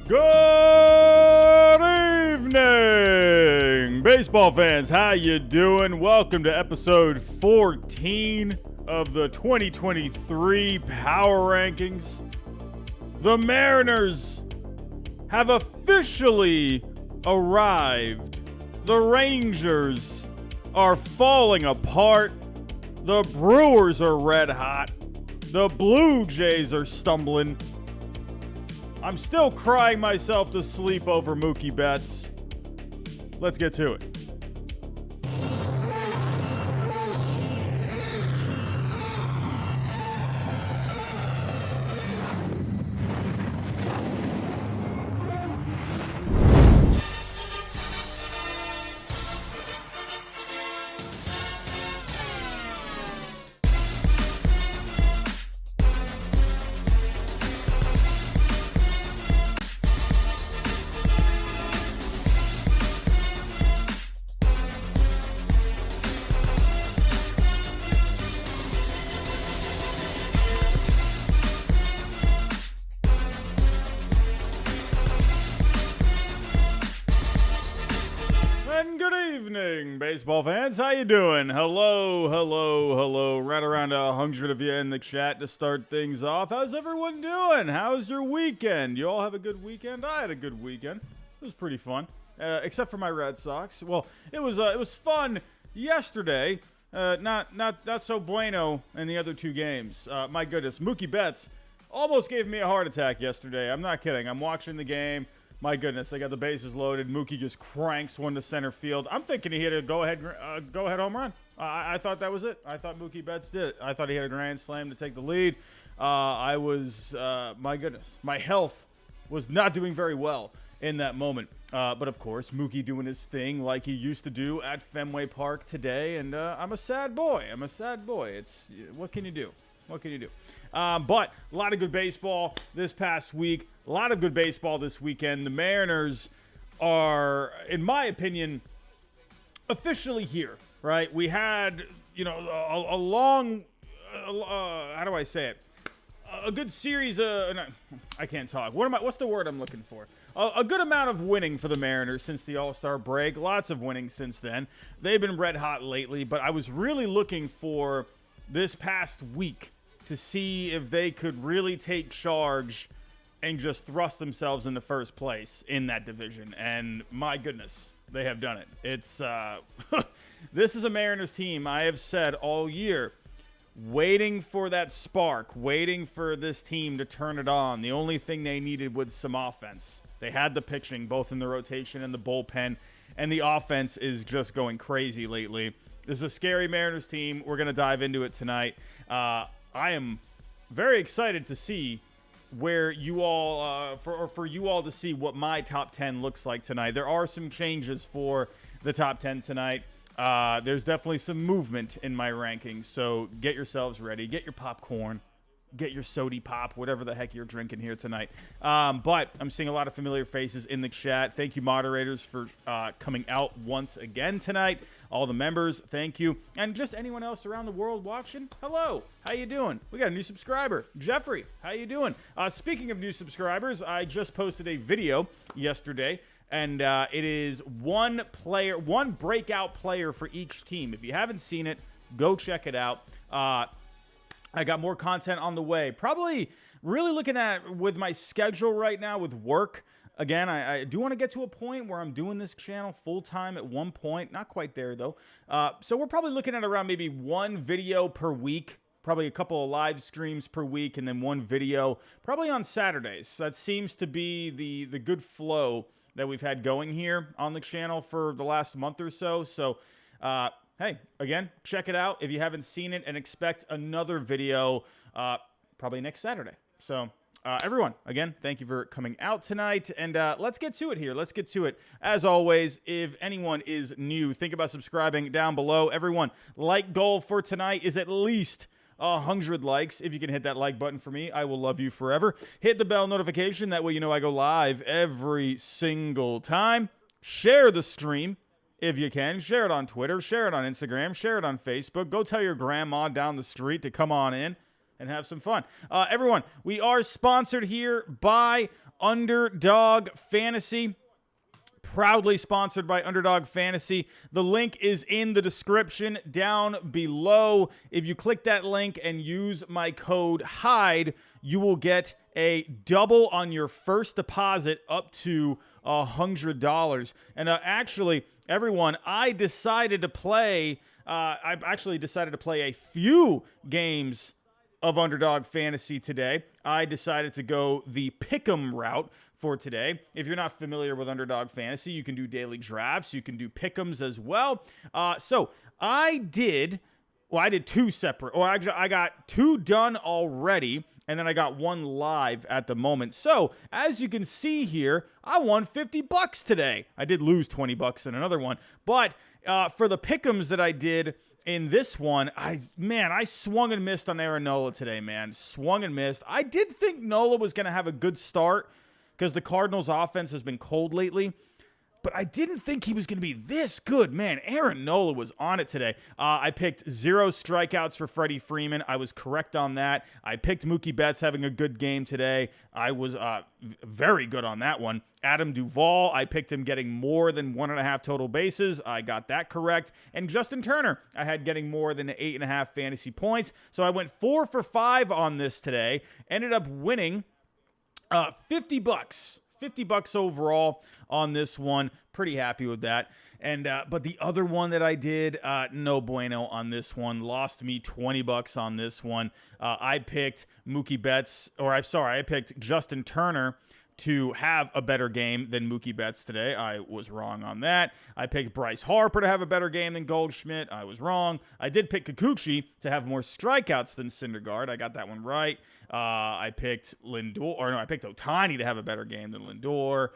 Good evening, baseball fans. How you doing? Welcome to episode 14 of the 2023 Power Rankings. The Mariners have officially arrived. The Rangers are falling apart. The Brewers are red hot. The Blue Jays are stumbling. I'm still crying myself to sleep over Mookie Betts. Let's get to it. And good evening, baseball fans. How you doing? Hello. Right around 100 of you in the chat to start things off. How's everyone doing? How's your weekend? You all have a good weekend? I had a good weekend. It was pretty fun, except for my Red Sox. Well, it was fun yesterday. Not so bueno in the other two games. My goodness, Mookie Betts almost gave me a heart attack yesterday. I'm not kidding. I'm watching the game. My goodness, they got the bases loaded. Mookie just cranks one to center field. I'm thinking he hit a go-ahead home run. I thought that was it. I thought Mookie Betts did it. I thought he hit a grand slam to take the lead. My goodness, my health was not doing very well in that moment. But of course, Mookie doing his thing like he used to do at Fenway Park today. And I'm a sad boy. It's what can you do? But a lot of good baseball this past week. A lot of good baseball this weekend. The Mariners are, in my opinion, officially here, right? We had, a long, how do I say it? A good series of, I can't talk. What's the word I'm looking for? A good amount of winning for the Mariners since the All-Star break. Lots of winning since then. They've been red hot lately, but I was really looking for this past week to see if they could really take charge and just thrust themselves into first place in that division. And my goodness, they have done it. It's this is a Mariners team, I have said all year, waiting for that spark, waiting for this team to turn it on. The only thing they needed was some offense. They had the pitching, both in the rotation and the bullpen, and the offense is just going crazy lately. This is a scary Mariners team. We're going to dive into it tonight. I am very excited to see where you all, for you all to see what my top 10 looks like tonight. There are some changes for the top 10 tonight. There's definitely some movement in my rankings, so get yourselves ready. Get your popcorn. Get your sody pop, whatever the heck you're drinking here tonight. But I'm seeing a lot of familiar faces in the chat. Thank you, moderators, for coming out once again tonight. All the members, thank you. And just anyone else around the world watching, hello. How you doing? We got a new subscriber. Jeffrey, how you doing? Speaking of new subscribers, I just posted a video yesterday, and it is one breakout player for each team. If you haven't seen it, go check it out. I got more content on the way. Probably really looking at with my schedule right now with work. Again, I do want to get to a point where I'm doing this channel full time at one point. Not quite there, though. So we're probably looking at around maybe one video per week. Probably a couple of live streams per week and then one video probably on Saturdays. That seems to be the good flow that we've had going here on the channel for the last month or so. So, hey, again, check it out if you haven't seen it and expect another video probably next Saturday. So everyone, again, thank you for coming out tonight. And let's get to it here. Let's get to it. As always, if anyone is new, think about subscribing down below. Everyone, like goal for tonight is at least 100 likes. If you can hit that like button for me, I will love you forever. Hit the bell notification. That way you know I go live every single time. Share the stream if you can. Share it on Twitter. Share it on Instagram. Share it on Facebook. Go tell your grandma down the street to come on in and have some fun. Everyone, we are sponsored here by Underdog Fantasy. Proudly sponsored by Underdog Fantasy. The link is in the description down below. If you click that link and use my code HYDE, you will get a double on your first deposit up to $100. And actually, everyone, I decided to play a few games of Underdog Fantasy today. I decided to go the pick'em route for today. If you're not familiar with Underdog Fantasy, you can do daily drafts. You can do pick'ems as well. So I did two separate, or actually I got two done already, and then I got one live at the moment. So as you can see here, I won $50 today. I did lose $20 in another one, but for the pick'ems that I did in this one, I swung and missed on Aaron Nola today, man. Swung and missed. I did think Nola was going to have a good start because the Cardinals' offense has been cold lately, but I didn't think he was going to be this good. Man, Aaron Nola was on it today. I picked 0 strikeouts for Freddie Freeman. I was correct on that. I picked Mookie Betts having a good game today. I was very good on that one. Adam Duvall, I picked him getting more than 1.5 total bases. I got that correct. And Justin Turner, I had getting more than 8.5 fantasy points. So I went 4 for 5 on this today. Ended up winning $50. $50 overall on this one. Pretty happy with that. And but the other one that I did, no bueno on this one. Lost me $20 on this one. I picked Mookie Betts, I picked Justin Turner to have a better game than Mookie Betts today. I was wrong on that. I picked Bryce Harper to have a better game than Goldschmidt. I was wrong. I did pick Kikuchi to have more strikeouts than Syndergaard. I got that one right. I picked I picked Ohtani to have a better game than Lindor.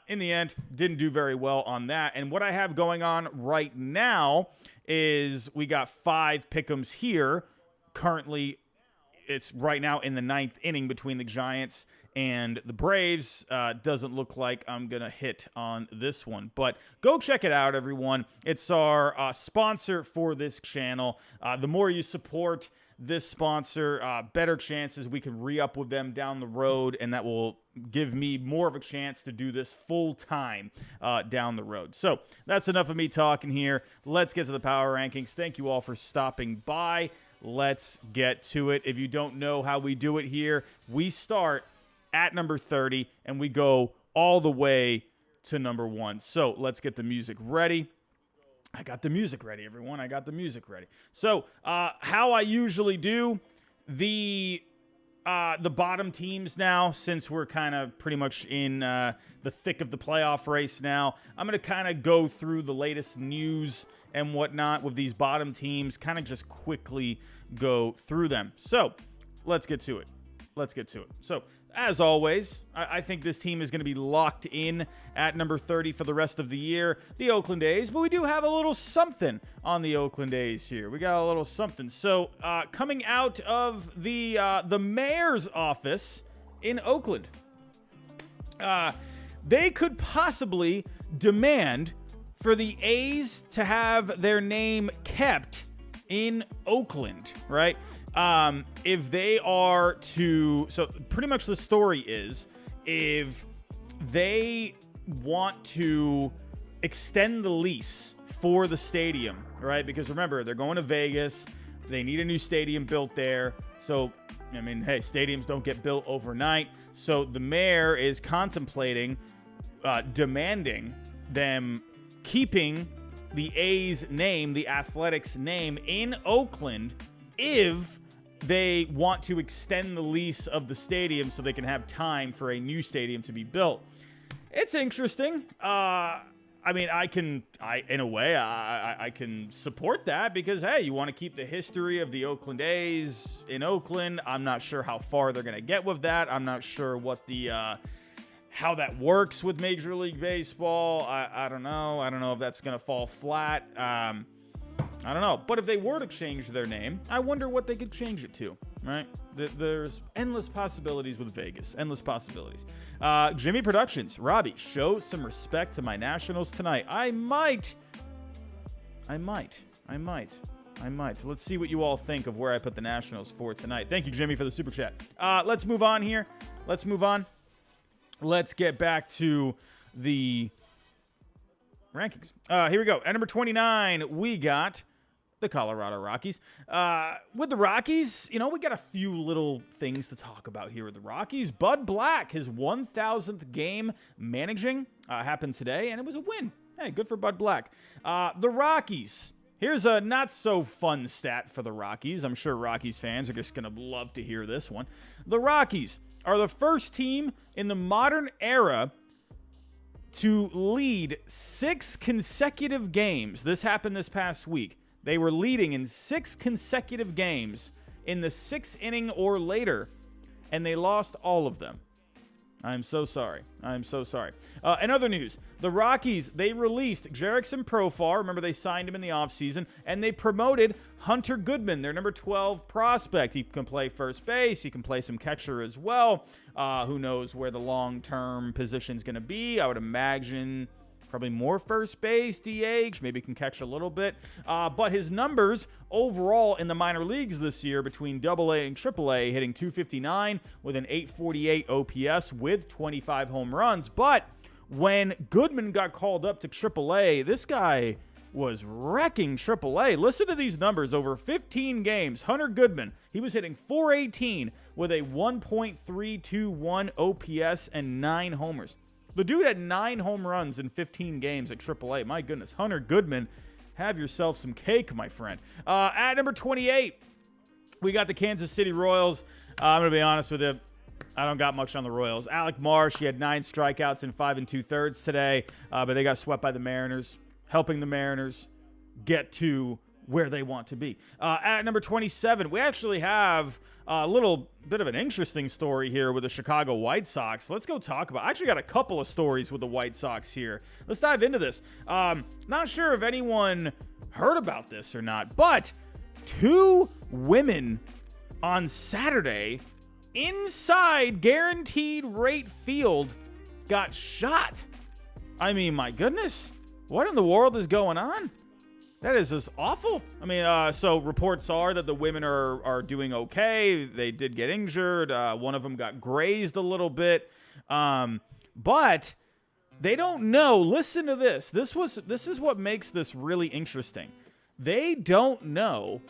In the end, didn't do very well on that. And what I have going on right now is we got 5 pick'ems here. Currently, it's right now in the 9th inning between the Giants and the Braves. Doesn't look like I'm going to hit on this one. But go check it out, everyone. It's our sponsor for this channel. The more you support this sponsor, better chances we can re-up with them down the road, and that will give me more of a chance to do this full-time down the road. So that's enough of me talking here. Let's get to the power rankings. Thank you all for stopping by. Let's get to it. If you don't know how we do it here, we start at number 30, and we go all the way to number 1. So let's get the music ready. I got the music ready, everyone. I got the music ready. So how I usually do the bottom teams now, since we're kind of pretty much in the thick of the playoff race now, I'm going to kind of go through the latest news and whatnot with these bottom teams, kind of just quickly go through them. So let's get to it. So as always, I think this team is going to be locked in at number 30 for the rest of the year, the Oakland A's. But we do have a little something on the Oakland A's here. We got a little something. So coming out of the mayor's office in Oakland, they could possibly demand for the A's to have their name kept in Oakland, right? If they are to, so pretty much the story is, if they want to extend the lease for the stadium, right? Because remember, they're going to Vegas. They need a new stadium built there. So, I mean, hey, stadiums don't get built overnight. So the mayor is contemplating demanding them keeping the A's name, the Athletics name in Oakland, if they want to extend the lease of the stadium so they can have time for a new stadium to be built. It's interesting. I mean, I can support that because, hey, you want to keep the history of the Oakland A's in Oakland. I'm not sure how far they're going to get with that. I'm not sure what the how that works with Major League Baseball. I don't know. I don't know if that's going to fall flat. I don't know. But if they were to change their name, I wonder what they could change it to, right? There's endless possibilities with Vegas. Endless possibilities. Jimmy Productions. Robbie, show some respect to my Nationals tonight. I might. Let's see what you all think of where I put the Nationals for tonight. Thank you, Jimmy, for the super chat. Let's move on here. let's get back to the rankings. Here we go. At number 29, we got the Colorado Rockies. With the Rockies, we got a few little things to talk about here with the Rockies. Bud Black, his 1,000th game managing, happened today, and it was a win. Hey, good for Bud Black. The Rockies. Here's a not-so-fun stat for the Rockies. I'm sure Rockies fans are just going to love to hear this one. The Rockies are the first team in the modern era to lead 6 consecutive games. This happened this past week. They were leading in 6 consecutive games in the 6th inning or later, and they lost all of them. I'm so sorry. I'm so sorry. In other news, the Rockies, they released Jerickson Profar. Remember, they signed him in the offseason, and they promoted Hunter Goodman, their number 12 prospect. He can play first base. He can play some catcher as well. Who knows where the long-term position's going to be? I would imagine probably more first base, DH, maybe can catch a little bit. But his numbers overall in the minor leagues this year between AA and AAA, hitting .259 with an .848 OPS with 25 home runs. But when Goodman got called up to AAA, this guy was wrecking AAA. Listen to these numbers. Over 15 games, Hunter Goodman, he was hitting .418 with a 1.321 OPS and 9 homers. The dude had 9 home runs in 15 games at AAA. My goodness. Hunter Goodman, have yourself some cake, my friend. At number 28, we got the Kansas City Royals. I'm going to be honest with you. I don't got much on the Royals. Alec Marsh, he had 9 strikeouts in 5 2/3 today, but they got swept by the Mariners, helping the Mariners get to where they want to be. At number 27, we actually have a little bit of an interesting story here with the Chicago White Sox. Let's go talk about. I actually got a couple of stories with the White Sox here. Let's dive into this. Not sure if anyone heard about this or not, but 2 women on Saturday inside Guaranteed Rate Field got shot. I mean, my goodness. What in the world is going on? That is just awful. I mean, so reports are that the women are doing okay. They did get injured. One of them got grazed a little bit. But they don't know. Listen to this. This is what makes this really interesting. They don't know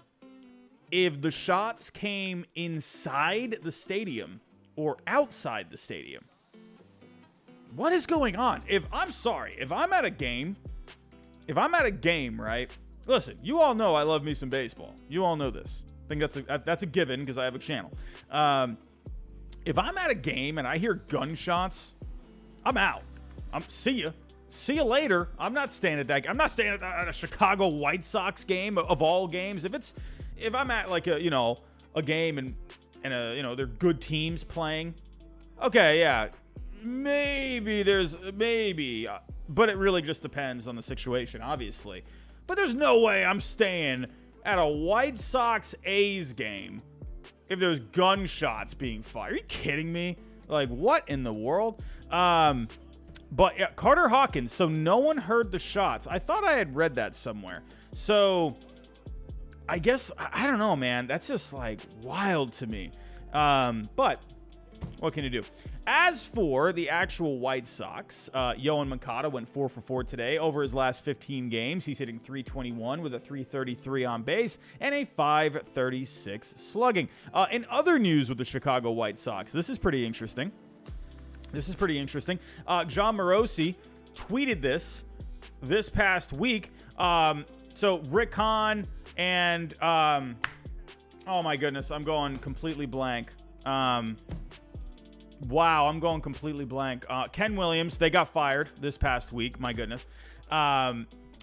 if the shots came inside the stadium or outside the stadium. What is going on? If I'm at a game, right? Listen, you all know I love me some baseball. You all know this. I think that's a given because I have a channel. If I'm at a game and I hear gunshots, I'm out. See you later. I'm not staying at that. I'm not staying at a Chicago White Sox game of all games. If I'm at like a game and they're good teams playing, okay, yeah, maybe, but it really just depends on the situation, obviously. But there's no way I'm staying at a White Sox A's game if there's gunshots being fired. Are you kidding me? Like, what in the world? But yeah, Carter Hawkins, so no one heard the shots. I thought I had read that somewhere. So I guess, I don't know, man. That's just like wild to me. But what can you do? As for the actual White Sox, Yohan Moncada went 4 for 4 today. Over his last 15 games, he's hitting .321 with a .333 on base and a .536 slugging. In other news with the Chicago White Sox, this is pretty interesting. John Morosi tweeted this past week. So Rick Hahn and, oh my goodness, I'm going completely blank. Wow, I'm going completely blank. Ken Williams, they got fired this past week. My goodness.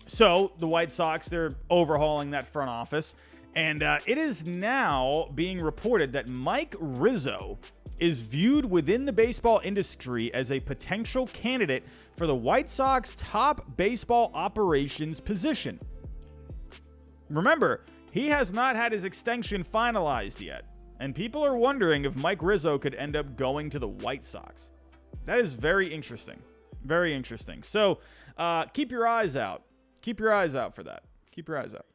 So the White Sox, they're overhauling that front office. And it is now being reported that Mike Rizzo is viewed within the baseball industry as a potential candidate for the White Sox top baseball operations position. Remember, he has not had his extension finalized yet. And people are wondering if Mike Rizzo could end up going to the White Sox. That is very interesting. Very interesting. So keep your eyes out. Keep your eyes out for that. Keep your eyes out.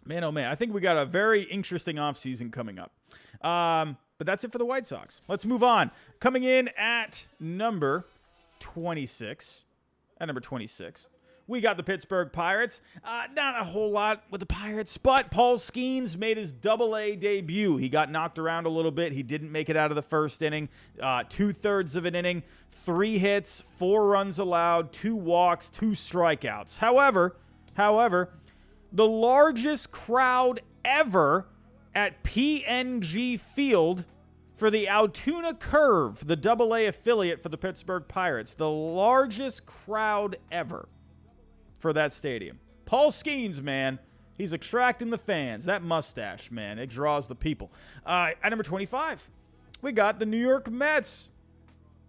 Man, oh man, I think we got a very interesting offseason coming up. But But that's it for the White Sox. Let's move on. Coming in at number 26. We got the Pittsburgh Pirates. Not a whole lot with the Pirates, but Paul Skeens made his Double-A debut. He got knocked around a little bit. He didn't make it out of the first inning. 2/3 of an inning, 3 hits, 4 runs allowed, 2 walks, 2 strikeouts. However, the largest crowd ever at PNG Field for the Altoona Curve, the Double-A affiliate for the Pittsburgh Pirates. The largest crowd ever for that stadium. Paul Skeens, man, he's attracting the fans. That mustache, man, it draws the people. At number 25, we got the New York Mets.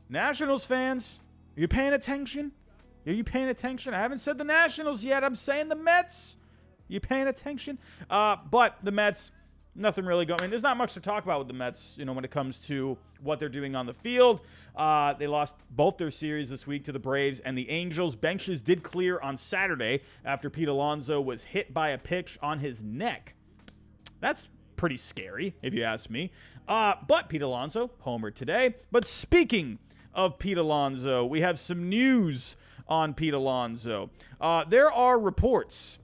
Nationals fans, are you paying attention? Are you paying attention? I haven't said the Nationals yet. I'm saying the Mets. You paying attention? But the Mets, nothing really going. There's not much to talk about with the Mets, when it comes to what they're doing on the field. They lost both their series this week to the Braves and the Angels. Benches did clear on Saturday after Pete Alonso was hit by a pitch on his neck. That's pretty scary, if you ask me. But Pete Alonso homered today. But speaking of Pete Alonso, we have some news on Pete Alonso. There are reports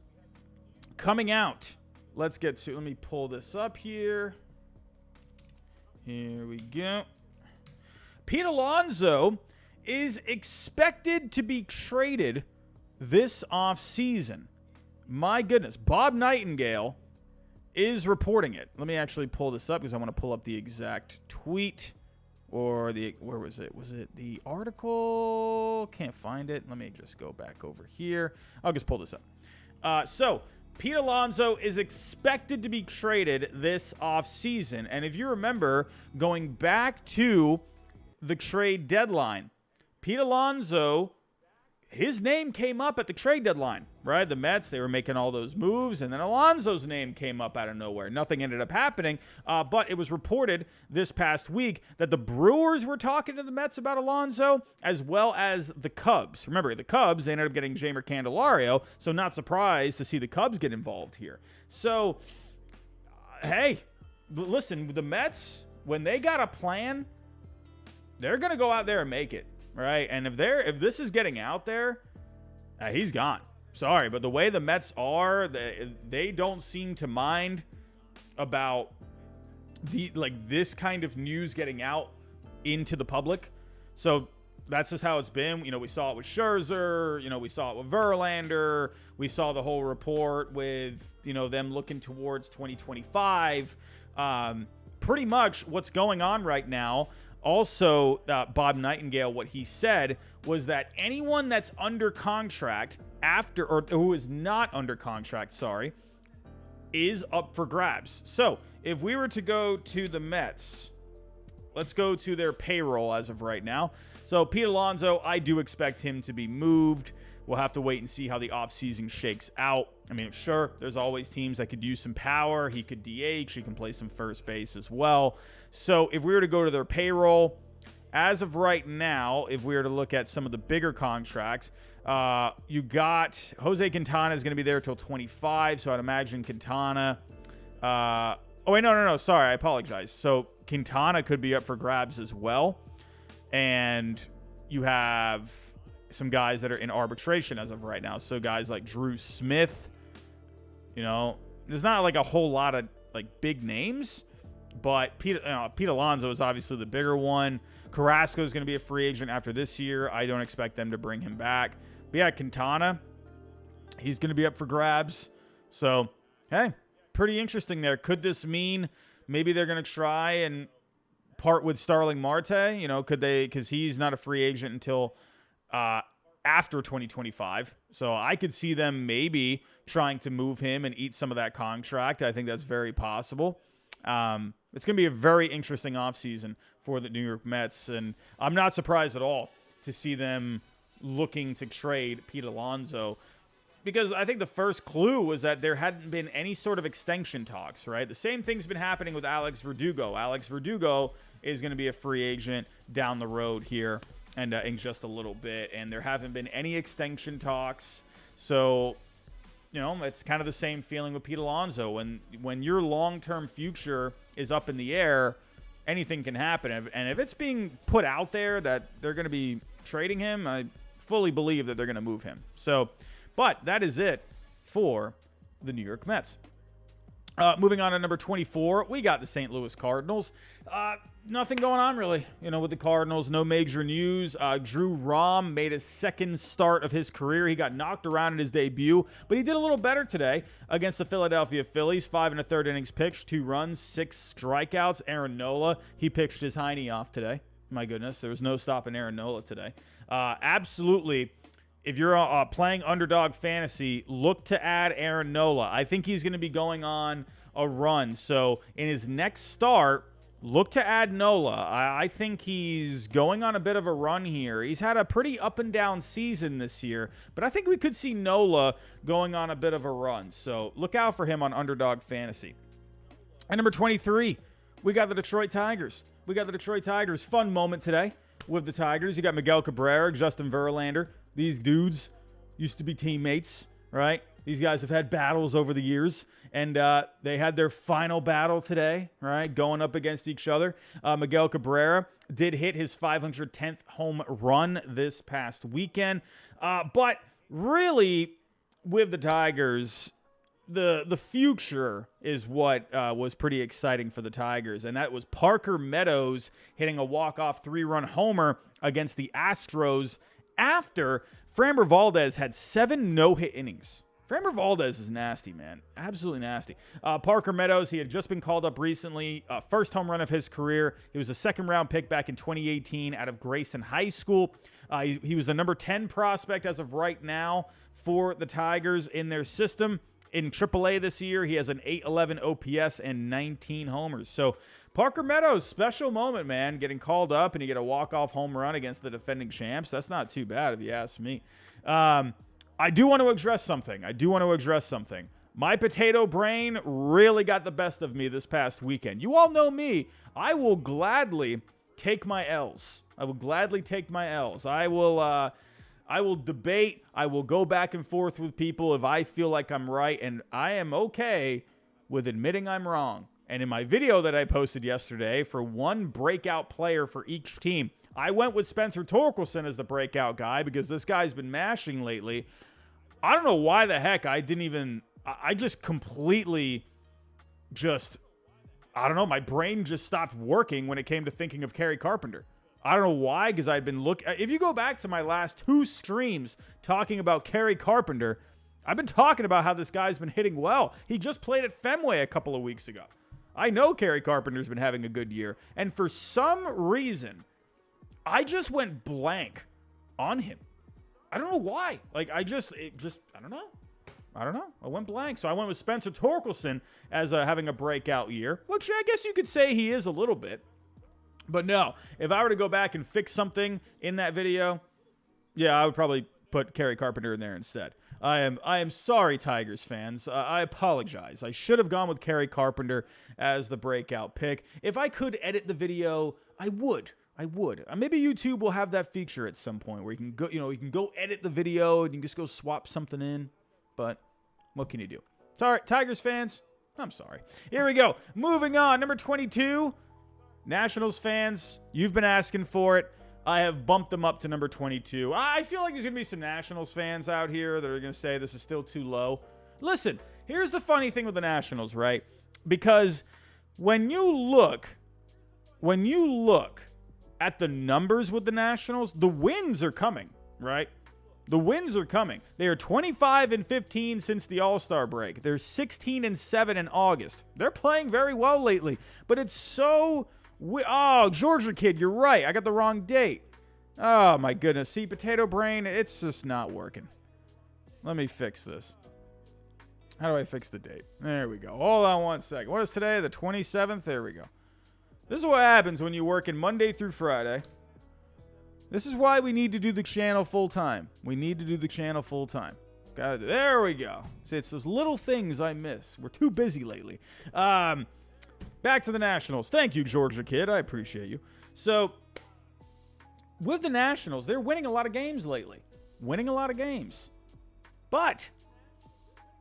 coming out. Let me pull this up here. Here we go. Pete Alonso is expected to be traded this offseason. My goodness. Bob Nightingale is reporting it. Let me actually pull this up because I want to pull up the exact tweet. Or where was it? Was it the article? Can't find it. Let me just go back over here. I'll just pull this up. So Pete Alonso is expected to be traded this offseason. And if you remember, going back to the trade deadline, Pete Alonso, his name came up at the trade deadline, right? The Mets, they were making all those moves, and then Alonso's name came up out of nowhere. Nothing ended up happening, but it was reported this past week that the Brewers were talking to the Mets about Alonso, as well as the Cubs. Remember, the Cubs, they ended up getting Jeimer Candelario, so not surprised to see the Cubs get involved here. So, hey, listen, the Mets, when they got a plan, they're going to go out there and make it. Right, and if this is getting out there, he's gone. Sorry, but the way the Mets are, they don't seem to mind about this kind of news getting out into the public. So that's just how it's been. We saw it with Scherzer. We saw it with Verlander. We saw the whole report with them looking towards 2025. Pretty much what's going on right now. Also, Bob Nightingale, what he said was that anyone that's under contract or who is not under contract, is up for grabs. So if we were to go to the Mets, let's go to their payroll as of right now. So Pete Alonso, I do expect him to be moved. We'll have to wait and see how the offseason shakes out. I mean, sure, there's always teams that could use some power. He could DH. He can play some first base as well. So if we were to go to their payroll, as of right now, if we were to look at some of the bigger contracts, you got Jose Quintana is going to be there till 25. So I'd imagine Quintana. Oh, wait, no. Sorry, I apologize. So Quintana could be up for grabs as well. And you have some guys that are in arbitration as of right now. So guys like Drew Smith, there's not a whole lot of big names, but Pete Alonso is obviously the bigger one. Carrasco is going to be a free agent after this year. I don't expect them to bring him back. But yeah, Quintana, he's going to be up for grabs. So, hey, pretty interesting there. Could this mean maybe they're going to try and part with Starling Marte? Could they, because he's not a free agent until after 2025. So I could see them maybe trying to move him and eat some of that contract. I think that's very possible. It's going to be a very interesting offseason for the New York Mets. And I'm not surprised at all to see them looking to trade Pete Alonso, because I think the first clue was that there hadn't been any sort of extension talks, right? The same thing's been happening with Alex Verdugo. Alex Verdugo is going to be a free agent down the road here and in just a little bit, and there haven't been any extension talks. So, it's kind of the same feeling with Pete Alonso. When your long-term future is up in the air, anything can happen. And if it's being put out there that they're going to be trading him, I fully believe that they're going to move him. So, but that is it for the New York Mets. Moving on to number 24, we got the St. Louis Cardinals. Nothing going on really, with the Cardinals. No major news. Drew Rom made his second start of his career. He got knocked around in his debut, but he did a little better today against the Philadelphia Phillies. 5 1/3 innings pitched, 2 runs, 6 strikeouts. Aaron Nola, he pitched his hiney off today. My goodness, there was no stopping Aaron Nola today. Absolutely. If you're playing Underdog Fantasy, look to add Aaron Nola. I think he's going to be going on a run. So in his next start, look to add Nola. I think he's going on a bit of a run here. He's had a pretty up and down season this year, but I think we could see Nola going on a bit of a run. So look out for him on Underdog Fantasy. And number 23, we got the Detroit Tigers. Fun moment today with the Tigers. You got Miguel Cabrera, Justin Verlander. These dudes used to be teammates, right? These guys have had battles over the years, and they had their final battle today, right? Going up against each other. Miguel Cabrera did hit his 510th home run this past weekend. But really, with the Tigers, the future is what was pretty exciting for the Tigers, and that was Parker Meadows hitting a walk-off 3-run homer against the Astros after Framber Valdez had 7 no-hit innings. Framber Valdez is nasty, man. Absolutely nasty. Parker Meadows, he had just been called up recently. First home run of his career. He was a second-round pick back in 2018 out of Grayson High School. He was the number 10 prospect as of right now for the Tigers in their system. In AAA this year, he has an .811 OPS and 19 homers. So Parker Meadows, special moment, man, getting called up and you get a walk-off home run against the defending champs. That's not too bad if you ask me. I do want to address something. My potato brain really got the best of me this past weekend. You all know me. I will gladly take my L's. I will debate. I will go back and forth with people if I feel like I'm right, and I am okay with admitting I'm wrong. And in my video that I posted yesterday for one breakout player for each team, I went with Spencer Torkelson as the breakout guy because this guy's been mashing lately. I don't know why the heck I just completely I don't know, my brain just stopped working when it came to thinking of Kerry Carpenter. I don't know why, because I'd been if you go back to my last 2 streams talking about Kerry Carpenter, I've been talking about how this guy's been hitting well. He just played at Fenway a couple of weeks ago. I know Kerry Carpenter's been having a good year, and for some reason, I just went blank on him. I don't know why. I don't know. I went blank. So I went with Spencer Torkelson as having a breakout year, which I guess you could say he is a little bit. But no, if I were to go back and fix something in that video, yeah, I would probably put Kerry Carpenter in there instead. I am sorry, Tigers fans. I apologize. I should have gone with Kerry Carpenter as the breakout pick. If I could edit the video, I would. Maybe YouTube will have that feature at some point where you can go, you can go edit the video and you can just go swap something in. But what can you do? Sorry, Tigers fans. I'm sorry. Here we go. Moving on. Number 22. Nationals fans, you've been asking for it. I have bumped them up to number 22. I feel like there's going to be some Nationals fans out here that are going to say this is still too low. Listen, here's the funny thing with the Nationals, right? Because when you look at the numbers with the Nationals, the wins are coming, right? The wins are coming. They are 25-15 since the All-Star break. They're 16-7 in August. They're playing very well lately, but it's so... Oh, Georgia kid, you're right. I got the wrong date. Oh, my goodness. See, potato brain, it's just not working. Let me fix this. How do I fix the date? There we go. Hold on one second. What is today? The 27th? There we go. This is what happens when you work in Monday through Friday. This is why we need to do the channel full time. Got it. There we go. See, it's those little things I miss. We're too busy lately. Back to the Nationals. Thank you, Georgia kid. I appreciate you. So, with the Nationals, they're winning a lot of games lately. But,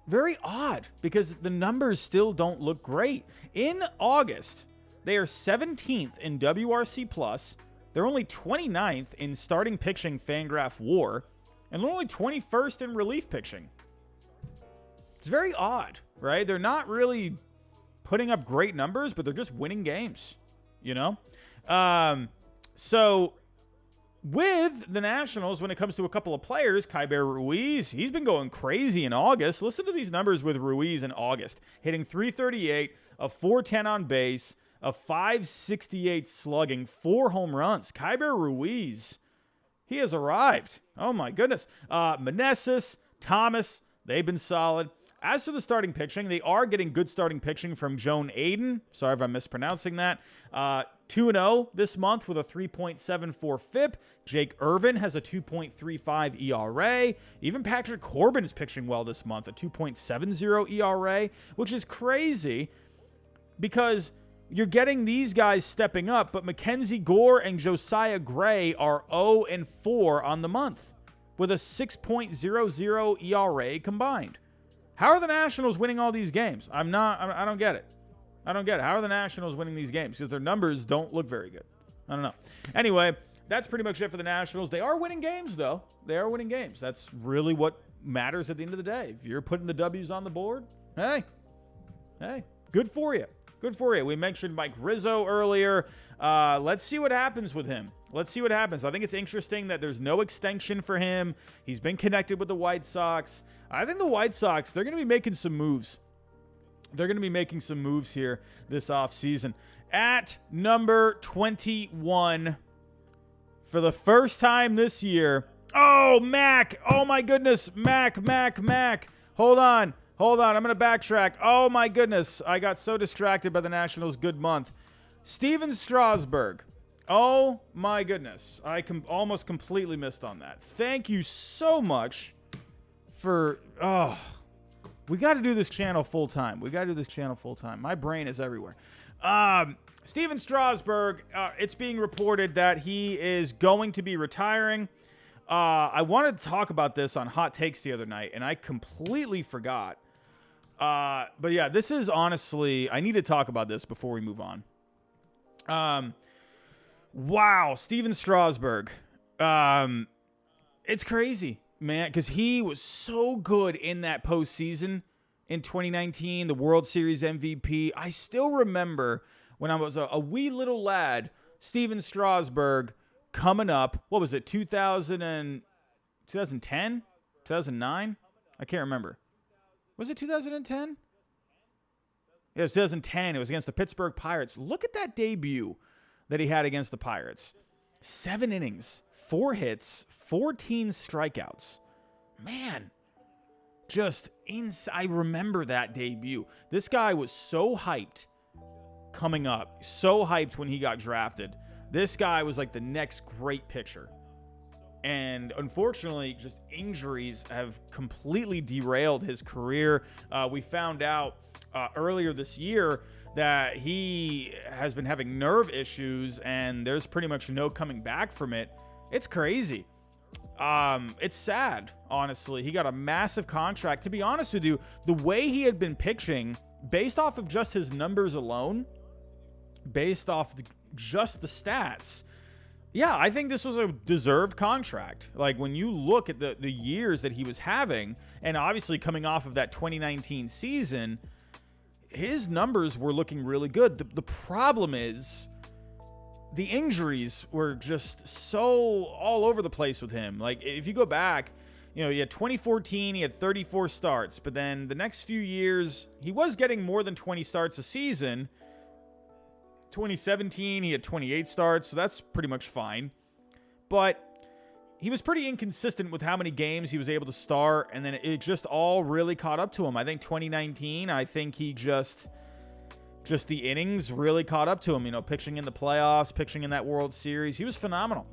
very odd, because the numbers still don't look great. In August, They are 17th in WRC+. They're only 29th in starting pitching Fangraph WAR, and they're only 21st in relief pitching. It's very odd, right? They're not really putting up great numbers, but they're just winning games, you know? So with the Nationals, when it comes to a couple of players, Keiber Ruiz, he's been going crazy in August. Listen to these numbers with Ruiz in August. Hitting .338, a .410 on base, a .568 slugging, 4 home runs. Keiber Ruiz, he has arrived. Oh, my goodness. Meneses, Thomas, they've been solid. As to the starting pitching, they are getting good starting pitching from Joan Aiden. Sorry if I'm mispronouncing that. 2-0 this month with a 3.74 FIP. Jake Irvin has a 2.35 ERA. Even Patrick Corbin is pitching well this month, a 2.70 ERA, which is crazy because you're getting these guys stepping up, but Mackenzie Gore and Josiah Gray are 0-4 on the month with a 6.00 ERA combined. How are the Nationals winning all these games? I don't get it. I don't get it. How are the Nationals winning these games? Because their numbers don't look very good. I don't know. Anyway, that's pretty much it for the Nationals. They are winning games, though. They are winning games. That's really what matters at the end of the day. If you're putting the W's on the board, hey, good for you. Good for you. We mentioned Mike Rizzo earlier. Let's see what happens with him. Let's see what happens. I think it's interesting that there's no extension for him. He's been connected with the White Sox. I think the White Sox, they're going to be making some moves. They're going to be making some moves here this offseason. At number 21, for the first time this year. Oh, Mac. Oh, my goodness. Mac. Hold on. I'm going to backtrack. Oh, my goodness. I got so distracted by the Nationals' good month. Steven Strasburg. Oh, my goodness. I almost completely missed on that. Thank you so much for... Oh, we got to do this channel full time. My brain is everywhere. Steven Strasburg, it's being reported that he is going to be retiring. I wanted to talk about this on Hot Takes the other night, and I completely forgot. But yeah, this is honestly, I need to talk about this before we move on. Wow, Steven Strasburg. It's crazy, man, because he was so good in that postseason in 2019, the World Series MVP. I still remember when I was a wee little lad, Steven Strasburg coming up. What was it, 2010? 2009? I can't remember. Was it 2010? It was 2010. It was against the Pittsburgh Pirates. Look at that debut that he had against the Pirates. 7 innings, 4 hits, 14 strikeouts. Man, I remember that debut. This guy was so hyped coming up, so hyped when he got drafted. This guy was like the next great pitcher. And unfortunately, just injuries have completely derailed his career. We found out earlier this year that he has been having nerve issues, and there's pretty much no coming back from it. It's crazy. It's sad, honestly. He got a massive contract. To be honest with you, the way he had been pitching, based off of just his numbers alone, based off just the stats, yeah, I think this was a deserved contract. Like, when you look at the years that he was having, and obviously coming off of that 2019 season, his numbers were looking really good. The problem is the injuries were just so all over the place with him. Like, if you go back, he had 2014, he had 34 starts, but then the next few years, he was getting more than 20 starts a season. 2017, he had 28 starts, so that's pretty much fine. But he was pretty inconsistent with how many games he was able to start, and then it just all really caught up to him. I think 2019, I think he just the innings really caught up to him, pitching in the playoffs, pitching in that World Series. He was phenomenal.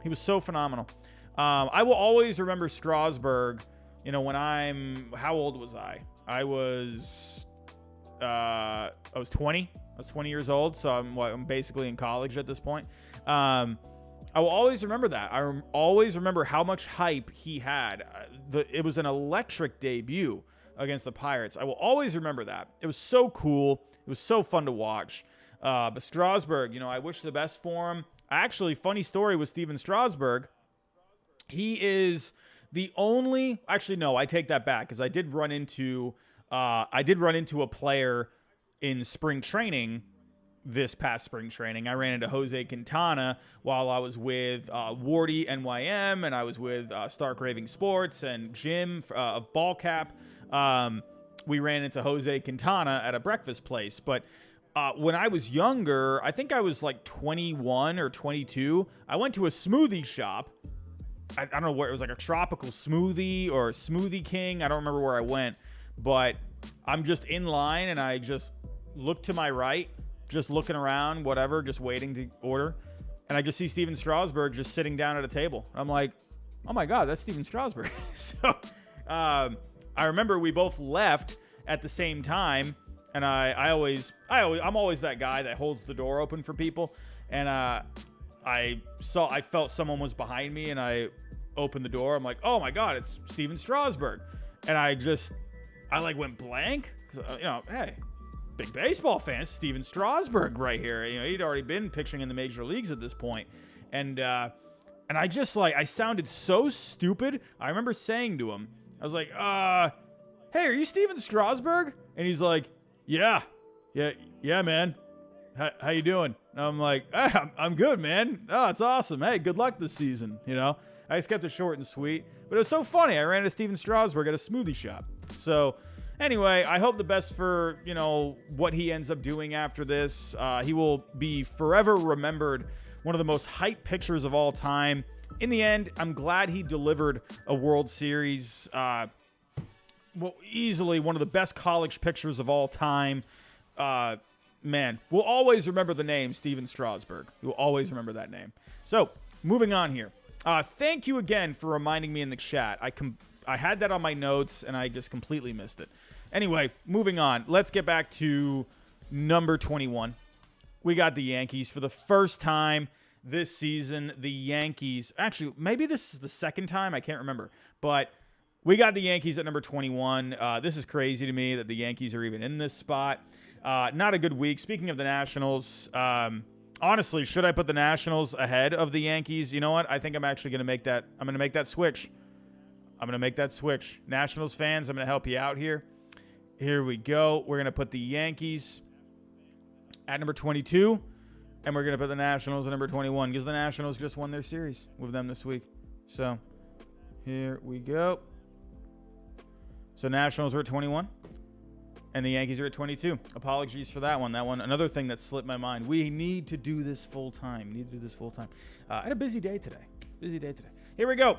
He was so phenomenal. I will always remember Strasburg, how old was I? I was 20. I was 20 years old, so I'm basically in college at this point. I will always remember that. I always remember how much hype he had. It was an electric debut against the Pirates. I will always remember that. It was so cool. It was so fun to watch. But Strasburg, I wish the best for him. Actually, funny story with Steven Strasburg. He is the only. Actually, no, I take that back because I did run into a player in spring training. This past spring training, I ran into Jose Quintana while I was with Wardy NYM, and I was with Stark Raving Sports and Jim of Ballcap. We ran into Jose Quintana at a breakfast place. But when I was younger, I think I was like 21 or 22, I went to a smoothie shop. I don't know where, it was like a tropical smoothie or a Smoothie King. I don't remember where I went, but I'm just in line and I just look to my right, just looking around, whatever, just waiting to order. And I just see Steven Strasburg just sitting down at a table. I'm like, oh my God, that's Steven Strasburg. So I remember we both left at the same time. And I'm always that guy that holds the door open for people. And I felt someone was behind me and I opened the door. I'm like, oh my God, it's Steven Strasburg. And I like went blank. Cause hey, big baseball fan, Steven Strasburg right here. He'd already been pitching in the major leagues at this point. And I just I sounded so stupid. I remember saying to him, I was like, hey, are you Steven Strasburg? And he's like, yeah, man. How you doing? And I'm like, I'm good, man. Oh, it's awesome. Hey, good luck this season. I just kept it short and sweet. But it was so funny. I ran into Steven Strasburg at a smoothie shop. So anyway, I hope the best for, what he ends up doing after this. He will be forever remembered, one of the most hyped pitchers of all time. In the end, I'm glad he delivered a World Series. Easily one of the best college pitchers of all time. Man, we'll always remember the name Steven Strasburg. We'll always remember that name. So, moving on here. Thank you again for reminding me in the chat. I had that on my notes, and I just completely missed it. Anyway, moving on. Let's get back to number 21. We got the Yankees for the first time this season. The Yankees, actually, maybe this is the second time. I can't remember. But we got the Yankees at number 21. This is crazy to me that the Yankees are even in this spot. Not a good week. Speaking of the Nationals, honestly, should I put the Nationals ahead of the Yankees? You know what? I think I'm actually going to make that. I'm going to make that switch. Nationals fans, I'm going to help you out here. Here we go. We're going to put the Yankees at number 22, and we're going to put the Nationals at number 21 because the Nationals just won their series with them this week. So here we go. So Nationals are at 21, and the Yankees are at 22. Apologies for that one. Another thing that slipped my mind. We need to do this full time. I had a busy day today. Here we go.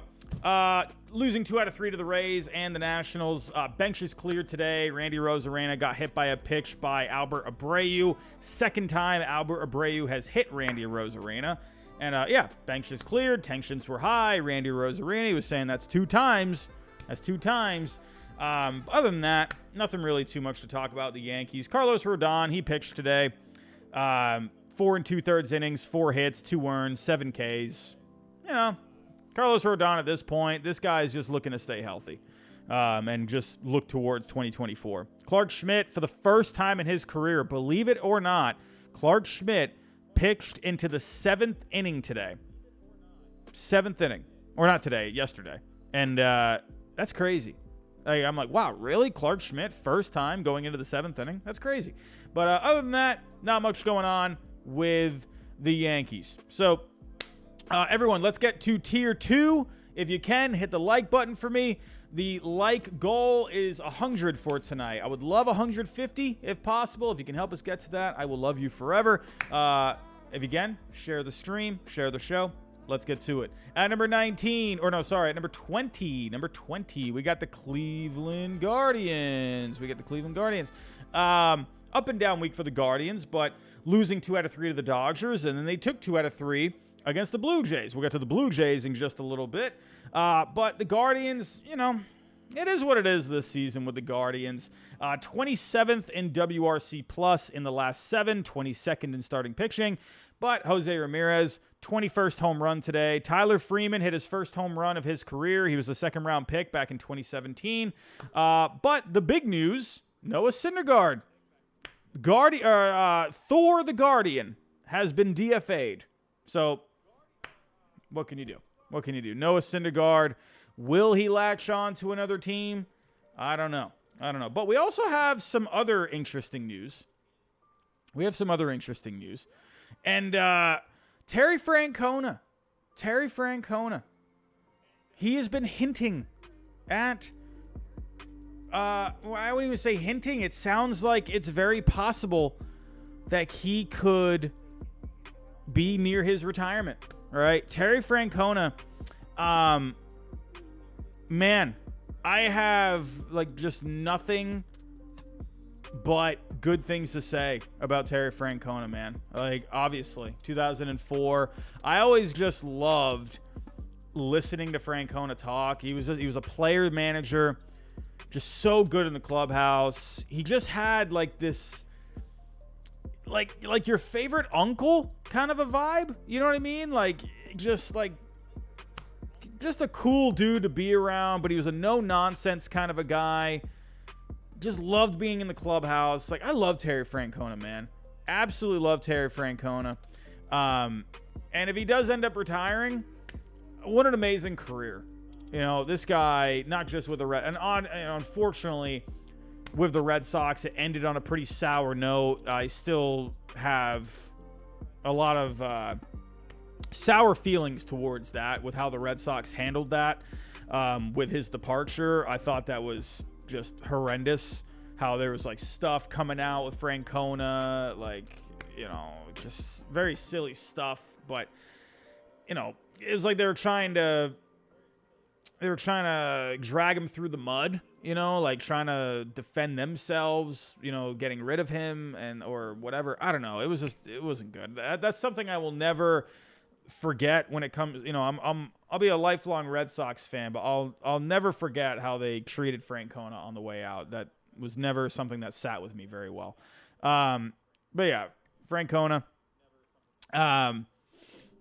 Losing 2 out of 3 to the Rays and the Nationals. Bench is cleared today. Randy Arozarena got hit by a pitch by Albert Abreu. Second time Albert Abreu has hit Randy Arozarena. And, bench is cleared. Tensions were high. Randy Arozarena was saying that's 2 times. Other than that, nothing really too much to talk about the Yankees. Carlos Rodon, he pitched today. 4 2/3 innings, 4 hits, 2 earned, 7 Ks. Carlos Rodon at this point, this guy is just looking to stay healthy and just look towards 2024. Clark Schmidt, for the first time in his career, believe it or not, Clark Schmidt pitched into the 7th inning today. 7th inning. Or not today, yesterday. And that's crazy. I'm like, wow, really? Clark Schmidt, first time going into the 7th inning? That's crazy. But other than that, not much going on with the Yankees. So, everyone, let's get to Tier 2. If you can, hit the like button for me. The like goal is 100 for tonight. I would love 150 if possible. If you can help us get to that, I will love you forever. If you can, share the stream, share the show. Let's get to it. At number 19, at number 20, we got the Cleveland Guardians. Up and down week for the Guardians, but losing 2 out of 3 to the Dodgers, and then they took 2 out of 3 against the Blue Jays. We'll get to the Blue Jays in just a little bit. But the Guardians, it is what it is this season with the Guardians. 27th in WRC plus in the last 7, 22nd in starting pitching. But Jose Ramirez, 21st home run today. Tyler Freeman hit his first home run of his career. He was a 2nd-round pick back in 2017. But the big news, Noah Syndergaard. Thor the Guardian has been DFA'd. So what can you do? What can you do? Noah Syndergaard, will he latch on to another team? I don't know. But we also have some other interesting news. And Terry Francona. He has been hinting at, I wouldn't even say hinting. It sounds like it's very possible that he could be near his retirement. All right. Terry Francona, man, I have like just nothing but good things to say about Terry Francona, man. Like, obviously, 2004. I always just loved listening to Francona talk. He was a player manager, just so good in the clubhouse. He just had like this, like your favorite uncle kind of a vibe. You know what I mean? Like just a cool dude to be around, but he was a no nonsense kind of a guy. Just loved being in the clubhouse. Like, I love Terry Francona, man. Absolutely love Terry Francona. And if he does end up retiring, what an amazing career. You know, this guy, not just with the unfortunately, with the Red Sox, it ended on a pretty sour note. I still have a lot of sour feelings towards that with how the Red Sox handled that with his departure. I thought that was just horrendous, how there was like stuff coming out with Francona, like, you know, just very silly stuff. But, you know, it was like they were trying to drag him through the mud, you know, like trying to defend themselves, you know, getting rid of him or whatever. I don't know. It wasn't good. That's something I will never forget when it comes, you know, I'll be a lifelong Red Sox fan, but I'll never forget how they treated Francona on the way out. That was never something that sat with me very well. But yeah, Francona,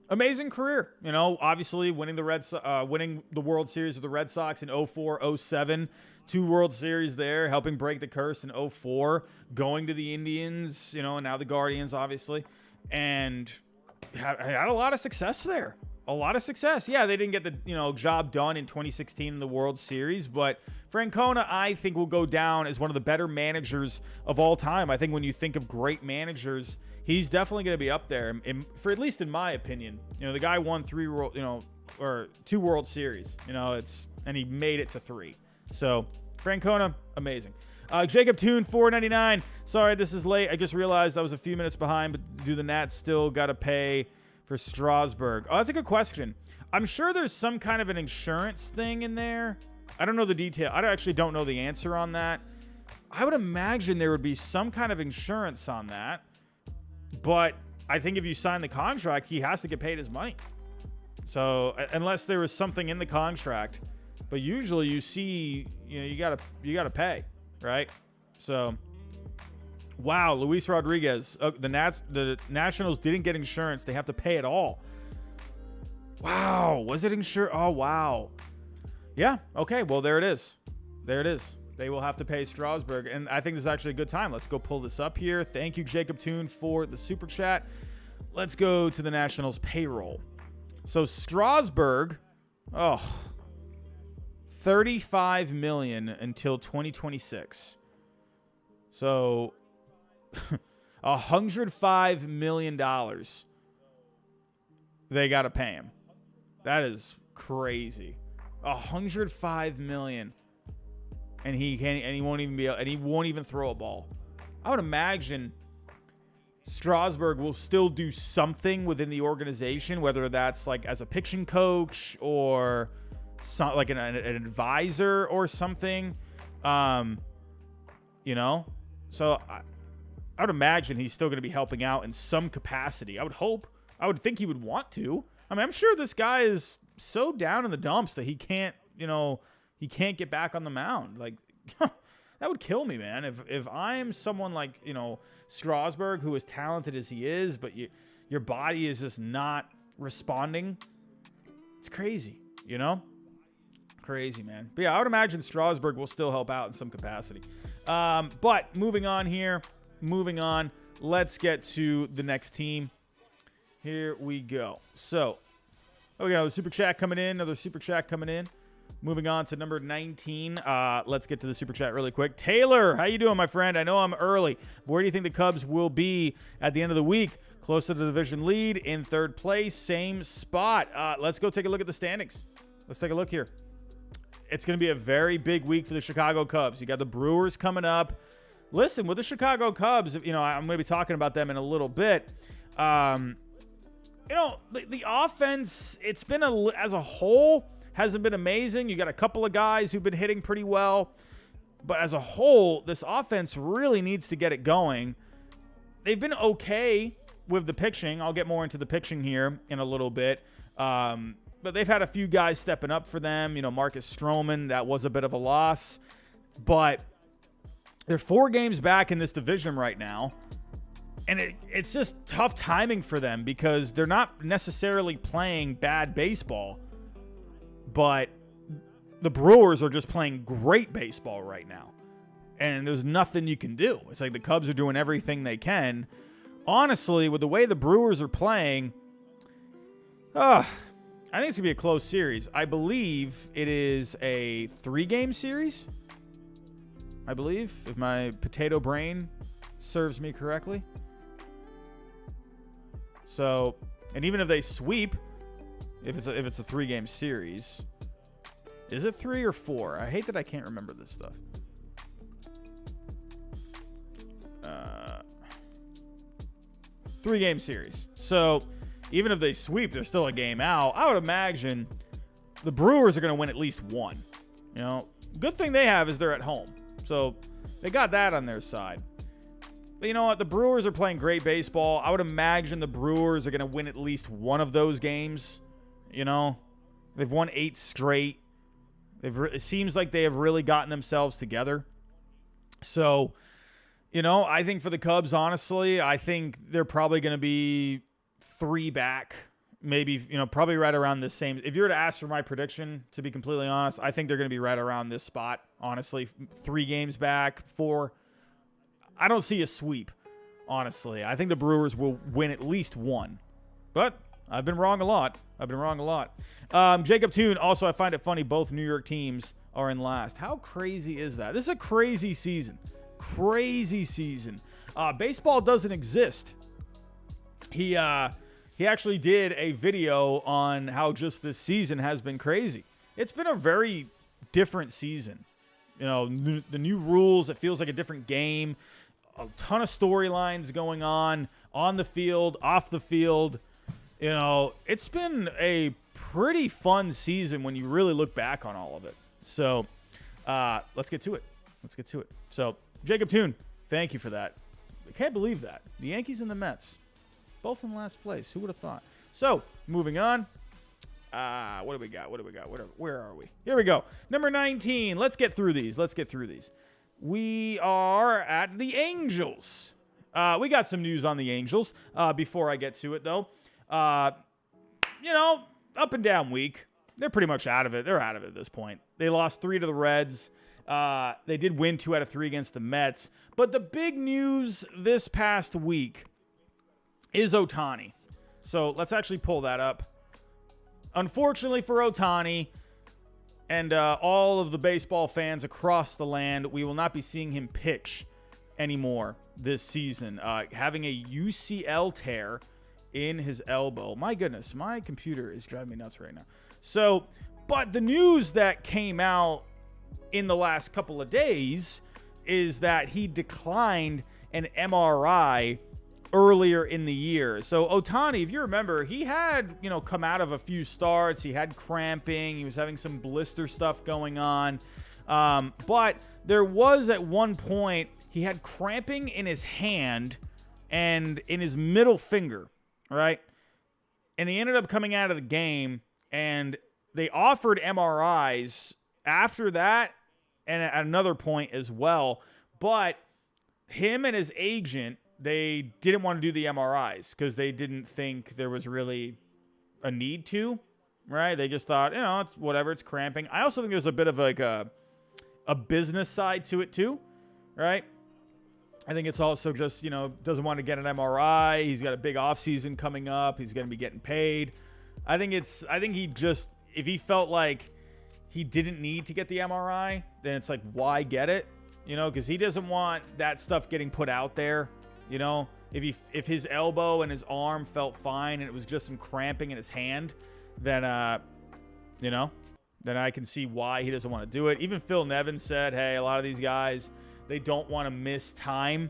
amazing career, you know, obviously winning the World Series with the Red Sox in 04, 07, 2 World Series there, helping break the curse in 04, going to the Indians, you know, and now the Guardians, obviously, and had a lot of success there. A lot of success. Yeah, they didn't get the, you know, job done in 2016 in the World Series, but Francona, I think, will go down as one of the better managers of all time. I think when you think of great managers, he's definitely going to be up there, for at least in my opinion. You know, the guy won 2 World Series. You know, and he made it to 3. So Francona, amazing. Jacob Toon, $4.99. Sorry, this is late. I just realized I was a few minutes behind, but do the Nats still got to pay for Strasburg? Oh, that's a good question. I'm sure there's some kind of an insurance thing in there. I don't know the detail. I actually don't know the answer on that. I would imagine there would be some kind of insurance on that. But I think if you sign the contract, he has to get paid his money. So unless there was something in the contract, but usually you see, you know, you gotta pay, right? So, wow, Luis Rodriguez, the Nationals didn't get insurance. They have to pay it all. Wow, was it insured? Oh, wow. Yeah, okay, well, there it is. They will have to pay Strasburg, and I think this is actually a good time. Let's go pull this up here. Thank you, Jacob Toon, for the super chat. Let's go to the Nationals payroll. So Strasburg, $35 million until 2026. So $105 million they got to pay him. That is crazy. $105 million. And he won't even throw a ball. I would imagine Strasburg will still do something within the organization, whether that's like as a pitching coach or like an advisor or something. You know, so I would imagine he's still going to be helping out in some capacity. I would hope. I would think he would want to. I mean, I'm sure this guy is so down in the dumps that he can't get back on the mound. Like, that would kill me, man. If I'm someone like, you know, Strasburg, who is talented as he is, but your body is just not responding. It's crazy, you know? Crazy, man. But yeah, I would imagine Strasburg will still help out in some capacity. But moving on here. moving on. Let's get to the next team. Here we go. So, we got another super chat coming in. Moving on to number 19. Let's get to the super chat really quick. Taylor, how you doing, my friend? I know I'm early. Where do you think the Cubs will be at the end of the week? Close to the division lead, in third place, same spot. Let's go take a look at the standings. Let's take a look here. It's going to be a very big week for the Chicago Cubs. You got the Brewers coming up. Listen, with the Chicago Cubs, I'm going to be talking about them in a little bit. The offense, it's been as a whole, hasn't been amazing. You got a couple of guys who've been hitting pretty well. But as a whole, this offense really needs to get it going. They've been okay with the pitching. I'll get more into the pitching here in a little bit. But they've had a few guys stepping up for them. Marcus Stroman, that was a bit of a loss. But they're 4 games back in this division right now. And it's just tough timing for them because they're not necessarily playing bad baseball. But the Brewers are just playing great baseball right now. And there's nothing you can do. It's like the Cubs are doing everything they can. Honestly, with the way the Brewers are playing, I think it's going to be a close series. I believe it is a 3-game series. I believe, if my potato brain serves me correctly. So, and even if they sweep, if it's a 3-game series, is it 3 or 4? I hate that I can't remember this stuff. 3-game series. So, even if they sweep, they're still a game out. I would imagine the Brewers are going to win at least one. Good thing they have is they're at home. So, they got that on their side. But you know what? The Brewers are playing great baseball. I would imagine the Brewers are going to win at least one of those games. They've won 8 straight. It seems like they have really gotten themselves together. So, I think for the Cubs, honestly, I think they're probably going to be 3 back. Maybe, probably right around this same. If you were to ask for my prediction, to be completely honest, I think they're going to be right around this spot. Honestly, 3 games back, 4. I don't see a sweep, honestly. I think the Brewers will win at least one. But I've been wrong a lot. Jacob Toon, also, I find it funny both New York teams are in last. How crazy is that? This is a crazy season. Baseball doesn't exist. He actually did a video on how just this season has been crazy. It's been a very different season. The new rules, it feels like a different game. A ton of storylines going on the field, off the field. It's been a pretty fun season when you really look back on all of it. So, let's get to it. So, Jacob Toon, thank you for that. I can't believe that. The Yankees and the Mets, both in last place. Who would have thought? So, moving on. What do we got? Where are we? Here we go. Number 19. Let's get through these. We are at the Angels. We got some news on the Angels before I get to it, though. Up and down week. They're pretty much out of it. They're out of it at this point. They lost 3 to the Reds. They did win 2 out of 3 against the Mets. But the big news this past week is Ohtani. So let's actually pull that up. Unfortunately for Ohtani and all of the baseball fans across the land, we will not be seeing him pitch anymore this season. Having a UCL tear in his elbow. My goodness, my computer is driving me nuts right now. So, but the news that came out in the last couple of days is that he declined an MRI earlier in the year. So Ohtani, if you remember, he had, come out of a few starts. He had cramping. He was having some blister stuff going on. But there was at one point, he had cramping in his hand and in his middle finger, right? And he ended up coming out of the game, and they offered MRIs after that and at another point as well. But him and his agent, they didn't want to do the MRIs because they didn't think there was really a need to, right? They just thought, it's whatever, it's cramping. I also think there's a bit of like a business side to it too, right? I think it's also just, doesn't want to get an MRI. He's got a big offseason coming up. He's going to be getting paid. I think if he felt like he didn't need to get the MRI, then it's like, why get it? Because he doesn't want that stuff getting put out there. If his elbow and his arm felt fine and it was just some cramping in his hand, then, then I can see why he doesn't want to do it. Even Phil Nevin said, hey, a lot of these guys, they don't want to miss time,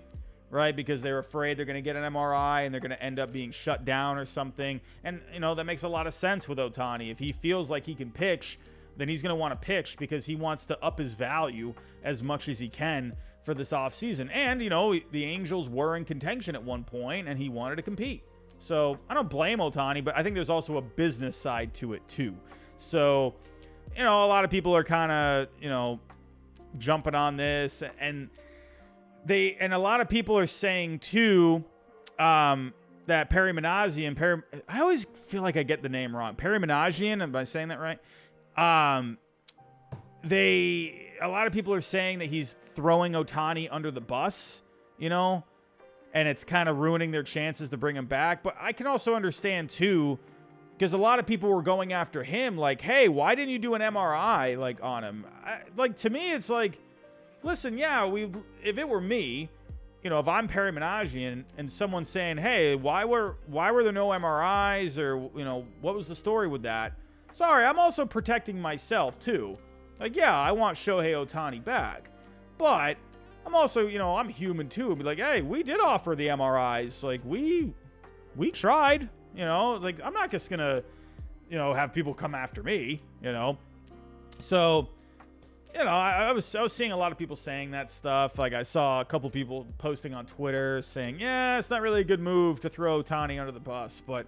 right? Because they're afraid they're going to get an MRI and they're going to end up being shut down or something. And, that makes a lot of sense with Ohtani. If he feels like he can pitch, then he's going to want to pitch because he wants to up his value as much as he can for this offseason. And, the Angels were in contention at one point and he wanted to compete. So I don't blame Ohtani, but I think there's also a business side to it too. So, a lot of people are kind of, jumping on this, and a lot of people are saying too that Perry Managian, I always feel like I get the name wrong. Perry Managian, am I saying that right? A lot of people are saying that he's throwing Ohtani under the bus, and it's kind of ruining their chances to bring him back. But I can also understand too, because a lot of people were going after him like, hey, why didn't you do an MRI on him? To me, it's like, listen, yeah, if it were me, if I'm Perry Managian and someone's saying, hey, why were there no MRIs, or, what was the story with that? Sorry, I'm also protecting myself too. Yeah, I want Shohei Ohtani back, but I'm also, I'm human too. I'd be like, hey, we did offer the MRIs. We tried. I'm not just gonna, have people come after me, So, I was seeing a lot of people saying that stuff. Like, I saw a couple people posting on Twitter saying, yeah, it's not really a good move to throw Ohtani under the bus. But,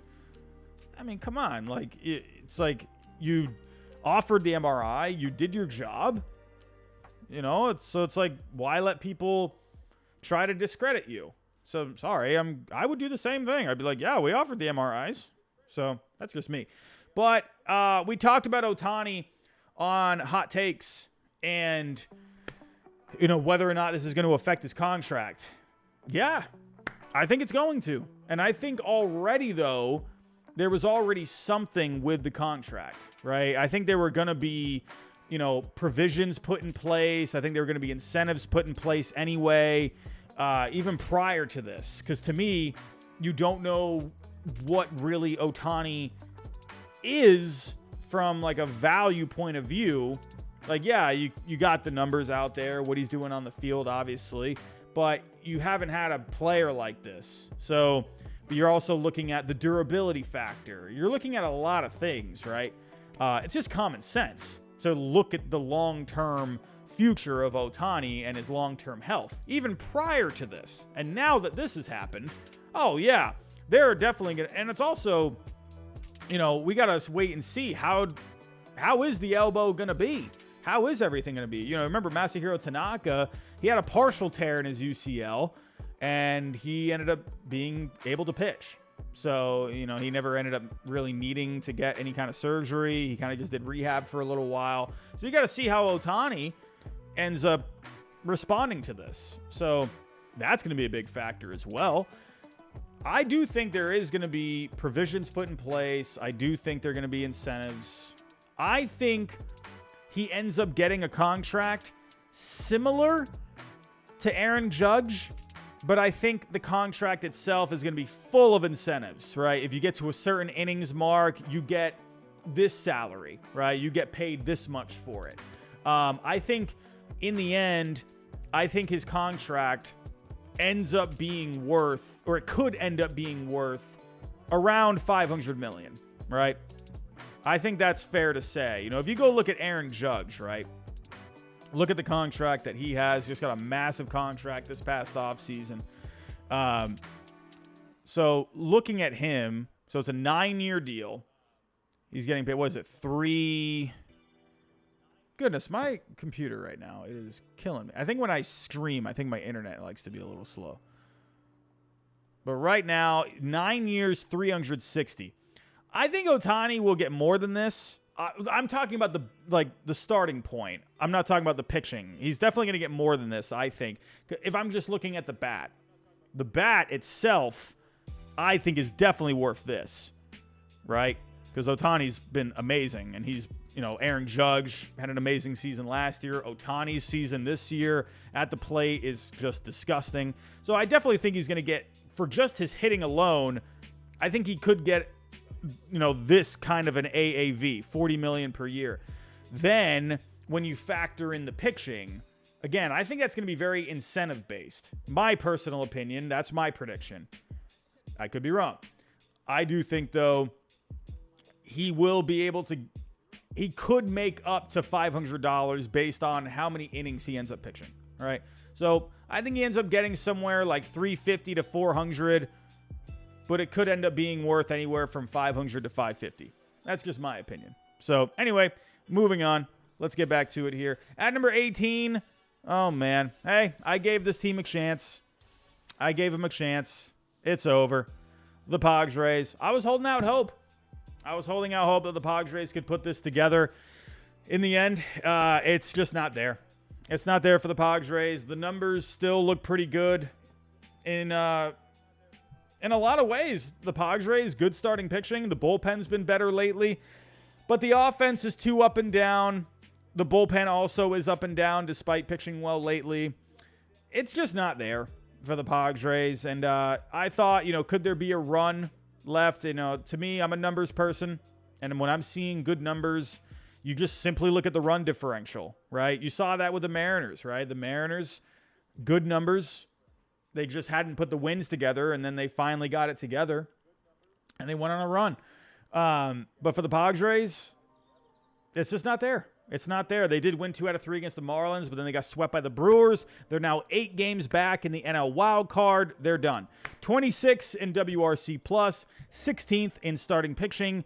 I mean, come on. It's like you offered the MRI. You did your job. So it's like, why let people try to discredit you? So, sorry, I would do the same thing. I'd be like, yeah, we offered the MRIs. So, that's just me. But we talked about Ohtani on Hot Takes and, whether or not this is going to affect his contract. Yeah, I think it's going to. And I think already, though, there was already something with the contract, right? I think there were going to be, provisions put in place. I think there were going to be incentives put in place anyway. Even prior to this, because to me, you don't know what really Ohtani is from a value point of view. Yeah, you got the numbers out there, what he's doing on the field, obviously, but you haven't had a player like this. So, but you're also looking at the durability factor. You're looking at a lot of things, right? It's just common sense to look at the long-term future of Ohtani and his long-term health, even prior to this. And now that this has happened, oh yeah, they're definitely gonna, and it's also, we gotta wait and see how is the elbow gonna be? How is everything gonna be? Remember Masahiro Tanaka, he had a partial tear in his UCL and he ended up being able to pitch. So, he never ended up really needing to get any kind of surgery. He kind of just did rehab for a little while. So you got to see how Ohtani ends up responding to this. So that's going to be a big factor as well. I do think there is going to be provisions put in place. I do think there are going to be incentives. I think he ends up getting a contract similar to Aaron Judge, but I think the contract itself is going to be full of incentives, right? If you get to a certain innings mark, you get this salary, right? You get paid this much for it. I think in the end, I think his contract ends up being worth, or it could end up being worth around $500 million, right? I think that's fair to say. If you go look at Aaron Judge, right? Look at the contract that he has. Just got a massive contract this past offseason. So looking at him, so it's a 9-year deal. He's getting paid, what is it, 3... Goodness, my computer right now, it is killing me. I think when I stream, I think my internet likes to be a little slow. But right now, 9 years, 360. I think Ohtani will get more than this. I'm talking about the starting point. I'm not talking about the pitching. He's definitely going to get more than this, I think. If I'm just looking at the bat itself, I think is definitely worth this, right? Because Ohtani's been amazing, and he's, Aaron Judge had an amazing season last year. Ohtani's season this year at the plate is just disgusting. So I definitely think he's going to get, for just his hitting alone, I think he could get, this kind of an AAV, $40 million per year. Then when you factor in the pitching, again, I think that's going to be very incentive-based. My personal opinion, that's my prediction. I could be wrong. I do think, though, he will be able to, he could make up to $500 based on how many innings he ends up pitching. All right. So I think he ends up getting somewhere like $350 to $400, but it could end up being worth anywhere from $500 to $550. That's just my opinion. So anyway, moving on. Let's get back to it here. At number 18, oh man. Hey, I gave this team a chance. I gave him a chance. It's over. The Padres. I was holding out hope. That the Padres could put this together. In the end, it's just not there. It's not there for the Padres. The numbers still look pretty good. In a lot of ways, the Padres, good starting pitching. The bullpen's been better lately. But the offense is too up and down. The bullpen also is up and down despite pitching well lately. It's just not there for the Padres. And I thought, could there be a run left? To me, I'm a numbers person. And when I'm seeing good numbers, you just simply look at the run differential, right? You saw that with the Mariners, right? The Mariners, good numbers. They just hadn't put the wins together, and then they finally got it together, and they went on a run. But for the Padres, it's just not there. It's not there. They did win 2 out of 3 against the Marlins, but then they got swept by the Brewers. They're now 8 games back in the NL wild card. They're done. 26 in WRC+, 16th in starting pitching,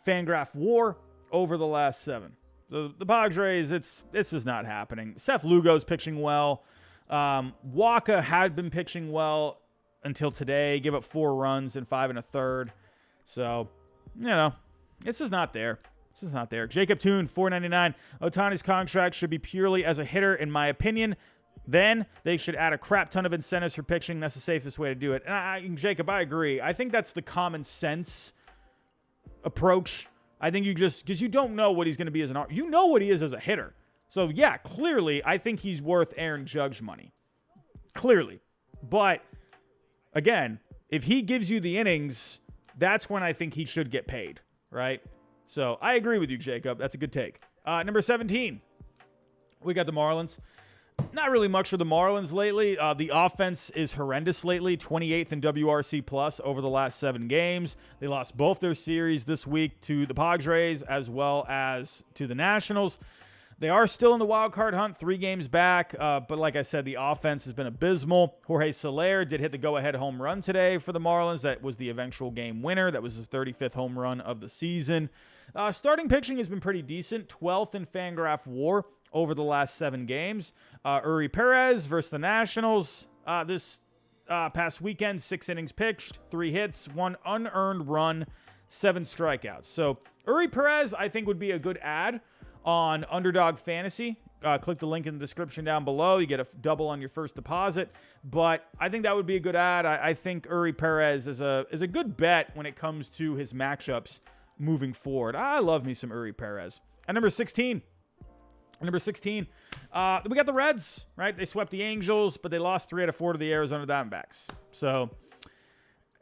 Fangraph WAR over the last 7. The Padres, it's just not happening. Seth Lugo's pitching well. Waka had been pitching well until today. Gave up 4 runs in 5 1/3. So, it's just not there. It's just not there. Jacob Toon, $4.99. Ohtani's contract should be purely as a hitter, in my opinion. Then they should add a crap ton of incentives for pitching. That's the safest way to do it. And Jacob, I agree. I think that's the common sense approach. I think because you don't know what he's going to be as an arm. You know what he is as a hitter. So, yeah, clearly, I think he's worth Aaron Judge money. Clearly. But, again, if he gives you the innings, that's when I think he should get paid, right? So, I agree with you, Jacob. That's a good take. Number 17, we got the Marlins. Not really much for the Marlins lately. The offense is horrendous lately. 28th in WRC+ over the last 7 games. They lost both their series this week to the Padres as well as to the Nationals. They are still in the wild card hunt, 3 games back. But like I said, the offense has been abysmal. Jorge Soler did hit the go-ahead home run today for the Marlins. That was the eventual game winner. That was his 35th home run of the season. Starting pitching has been pretty decent. 12th in Fangraph WAR over the last 7 games. Uri Perez versus the Nationals. This past weekend, 6 innings pitched, 3 hits, 1 unearned run, 7 strikeouts. So Uri Perez, I think, would be a good add on Underdog Fantasy. Click the link in the description down below. You get a double on your first deposit. But I think that would be a good add. I think Uri Perez is a good bet when it comes to his matchups moving forward. I love me some Uri Perez. At number 16, we got the Reds, right? They swept the Angels, but they lost 3 out of 4 to the Arizona Diamondbacks. So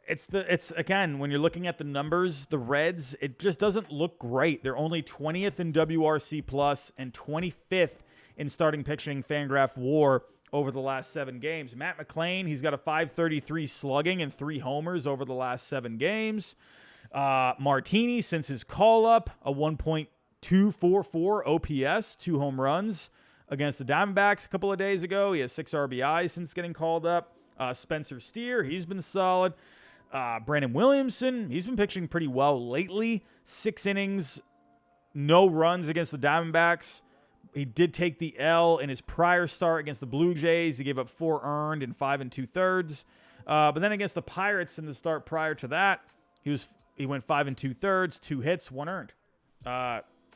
it's again, when you're looking at the numbers, the Reds, it just doesn't look great. They're only 20th in WRC+ and 25th in starting pitching Fangraph WAR over the last 7 games. Matt McClain, he's got a .533 slugging and 3 homers over the last 7 games. Martini, since his call-up, a 1.244 OPS, 2 home runs against the Diamondbacks a couple of days ago. He has 6 RBIs since getting called up. Spencer Steer, he's been solid. Brandon Williamson, he's been pitching pretty well lately. 6 innings, no runs against the Diamondbacks. He did take the L in his prior start against the Blue Jays. He gave up 4 earned in 5 2/3. But then against the Pirates in the start prior to that, he went 5 2/3, 2 hits, 1 earned.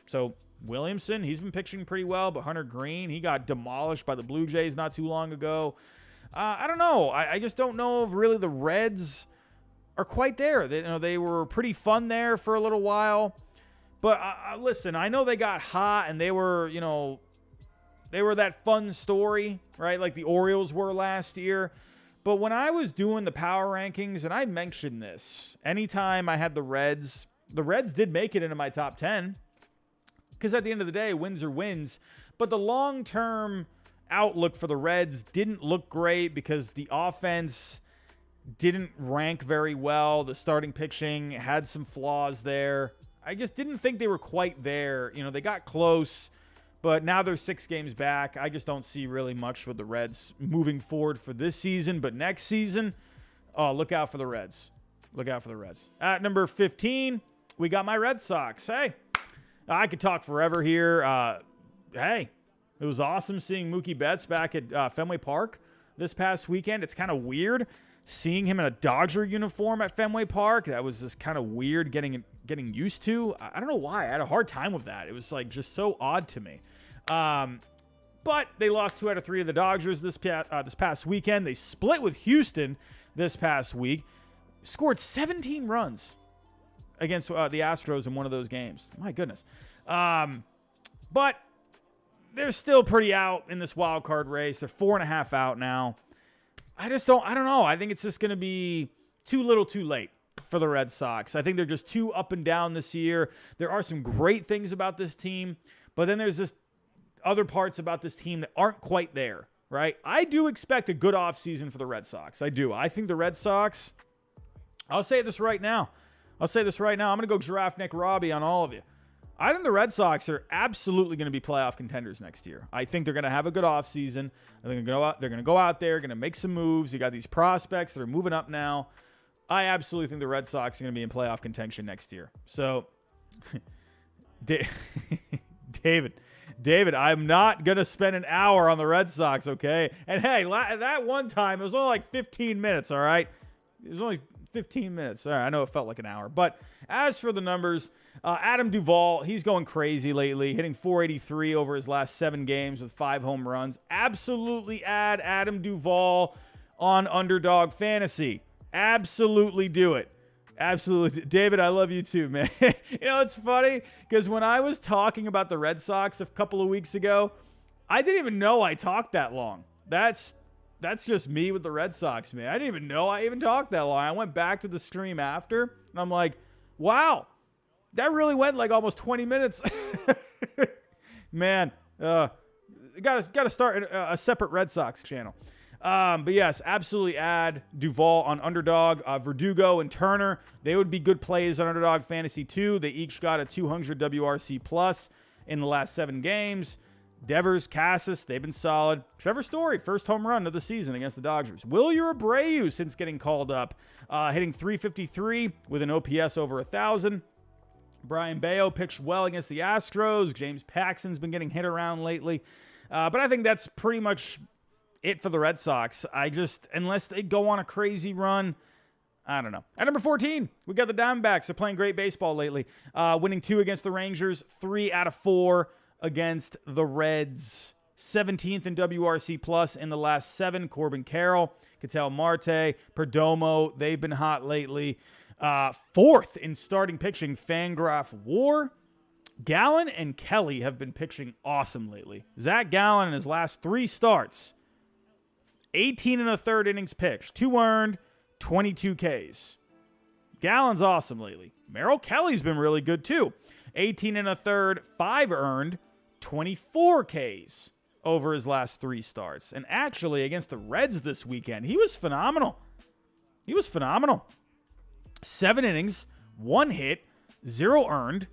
So Williamson, he's been pitching pretty well, but Hunter Green, he got demolished by the Blue Jays not too long ago. I don't know. I just don't know if really the Reds are quite there. They were pretty fun there for a little while. But listen, I know they got hot and they were that fun story, right? Like the Orioles were last year. But when I was doing the power rankings, and I mentioned this, anytime I had the Reds did make it into my top 10. Because at the end of the day, wins are wins. But the long-term outlook for the Reds didn't look great because the offense didn't rank very well. The starting pitching had some flaws there. I just didn't think they were quite there. They got close, but now they're 6 games back. I just don't see really much with the Reds moving forward for this season. But next season, look out for the Reds. Look out for the Reds. At number 15, we got my Red Sox. Hey, I could talk forever here. Hey, it was awesome seeing Mookie Betts back at Fenway Park this past weekend. It's kind of weird seeing him in a Dodger uniform at Fenway Park. That was just kind of weird getting used to. I don't know why. I had a hard time with that. It was like just so odd to me. But they lost 2 out of 3 to the Dodgers this past weekend. They split with Houston this past week. Scored 17 runs against the Astros in one of those games. My goodness. But they're still pretty out in this wild card race. They're 4.5 out now. I don't know. I think it's just going to be too little too late for the Red Sox. I think they're just too up and down this year. There are some great things about this team, but then there's just other parts about this team that aren't quite there, right? I do expect a good offseason for the Red Sox. I do. I think the Red Sox, I'll say this right now. I'm going to go Giraffe Neck Robbie on all of you. I think the Red Sox are absolutely going to be playoff contenders next year. I think they're going to have a good offseason. They're going to go out there, going to make some moves. You got these prospects that are moving up now. I absolutely think the Red Sox are going to be in playoff contention next year. So, David, I'm not going to spend an hour on the Red Sox, okay? And hey, that one time, it was only like 15 minutes, all right? It was only 15 minutes. All right, I know it felt like an hour. But as for the numbers, Adam Duvall, he's going crazy lately, hitting .483 over his last 7 games with 5 home runs. Absolutely add Adam Duvall on Underdog Fantasy. Absolutely do it. Absolutely. David, I love you too, man. It's funny because when I was talking about the Red Sox a couple of weeks ago, I didn't even know I talked that long. That's just me with the Red Sox, man. I didn't even know I even talked that long. I went back to the stream after, and I'm like, wow, that really went like almost 20 minutes. Man, got to start a separate Red Sox channel. But yes, absolutely add Duvall on Underdog. Verdugo and Turner, they would be good plays on Underdog Fantasy too. They each got a 200 WRC plus in the last 7 games. Devers, Cassis, they've been solid. Trevor Story, first home run of the season against the Dodgers. Wilyer Abreu, since getting called up, hitting .353 with an OPS over 1,000. Brian Bayo pitched well against the Astros. James Paxton's been getting hit around lately. But I think that's pretty much it for the Red Sox. Unless they go on a crazy run, I don't know. At number 14, we got the Diamondbacks. They're playing great baseball lately. Winning 2 against the Rangers, 3 out of 4 against the Reds. 17th in WRC plus in the last 7. Corbin Carroll, Ketel Marte, Perdomo, they've been hot lately. 4th in starting pitching, Fangraph War. Gallen and Kelly have been pitching awesome lately. Zach Gallen in his last 3 starts, 18 1/3 innings pitched, 2 earned, 22 Ks. Gallen's awesome lately. Merrill Kelly's been really good too. 18 1/3, 5 earned, 24 Ks over his last 3 starts. And actually, against the Reds this weekend, he was phenomenal. 7 innings, 1 hit, 0 earned,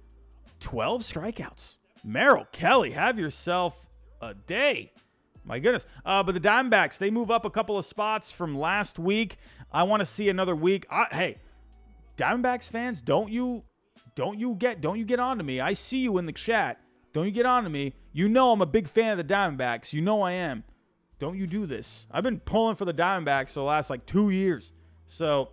12 strikeouts. Merrill Kelly, have yourself a day. My goodness. But the Diamondbacks, they move up a couple of spots from last week. I want to see another week. Hey, Diamondbacks fans, don't you get on to me. I see you in the chat. Don't you get on to me. You know I'm a big fan of the Diamondbacks. You know I am. Don't you do this. I've been pulling for the Diamondbacks for the last 2 years. So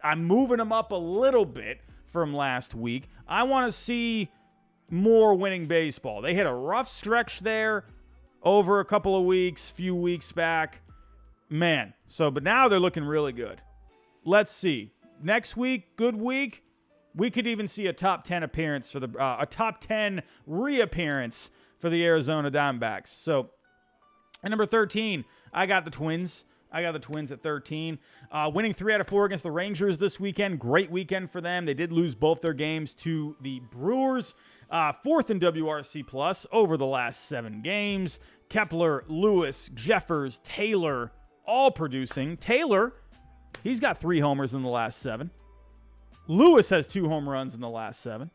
I'm moving them up a little bit from last week. I want to see more winning baseball. They hit a rough stretch there over a couple of weeks, few weeks back. Man. But now they're looking really good. Let's see. Next week, good week. We could even see a top 10 appearance for a top 10 reappearance for the Arizona Diamondbacks. So, at number 13, I got the Twins. I got the Twins at 13. Winning 3 out of 4 against the Rangers this weekend. Great weekend for them. They did lose both their games to the Brewers. Fourth in WRC plus over the last 7 games. Kepler, Lewis, Jeffers, Taylor, all producing. Taylor, he's got 3 homers in the last 7. Lewis has 2 home runs in the last 7.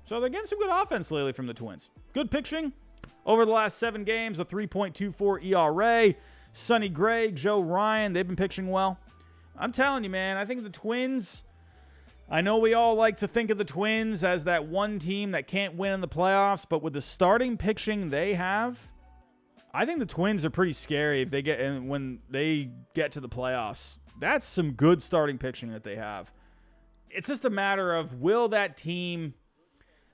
So they're getting some good offense lately from the Twins. Good pitching over the last 7 games, a 3.24 ERA. Sonny Gray, Joe Ryan, they've been pitching well. I'm telling you, man, I think the Twins, I know we all like to think of the Twins as that one team that can't win in the playoffs, but with the starting pitching they have, I think the Twins are pretty scary if they when they get to the playoffs. That's some good starting pitching that they have. It's just a matter of, will that team,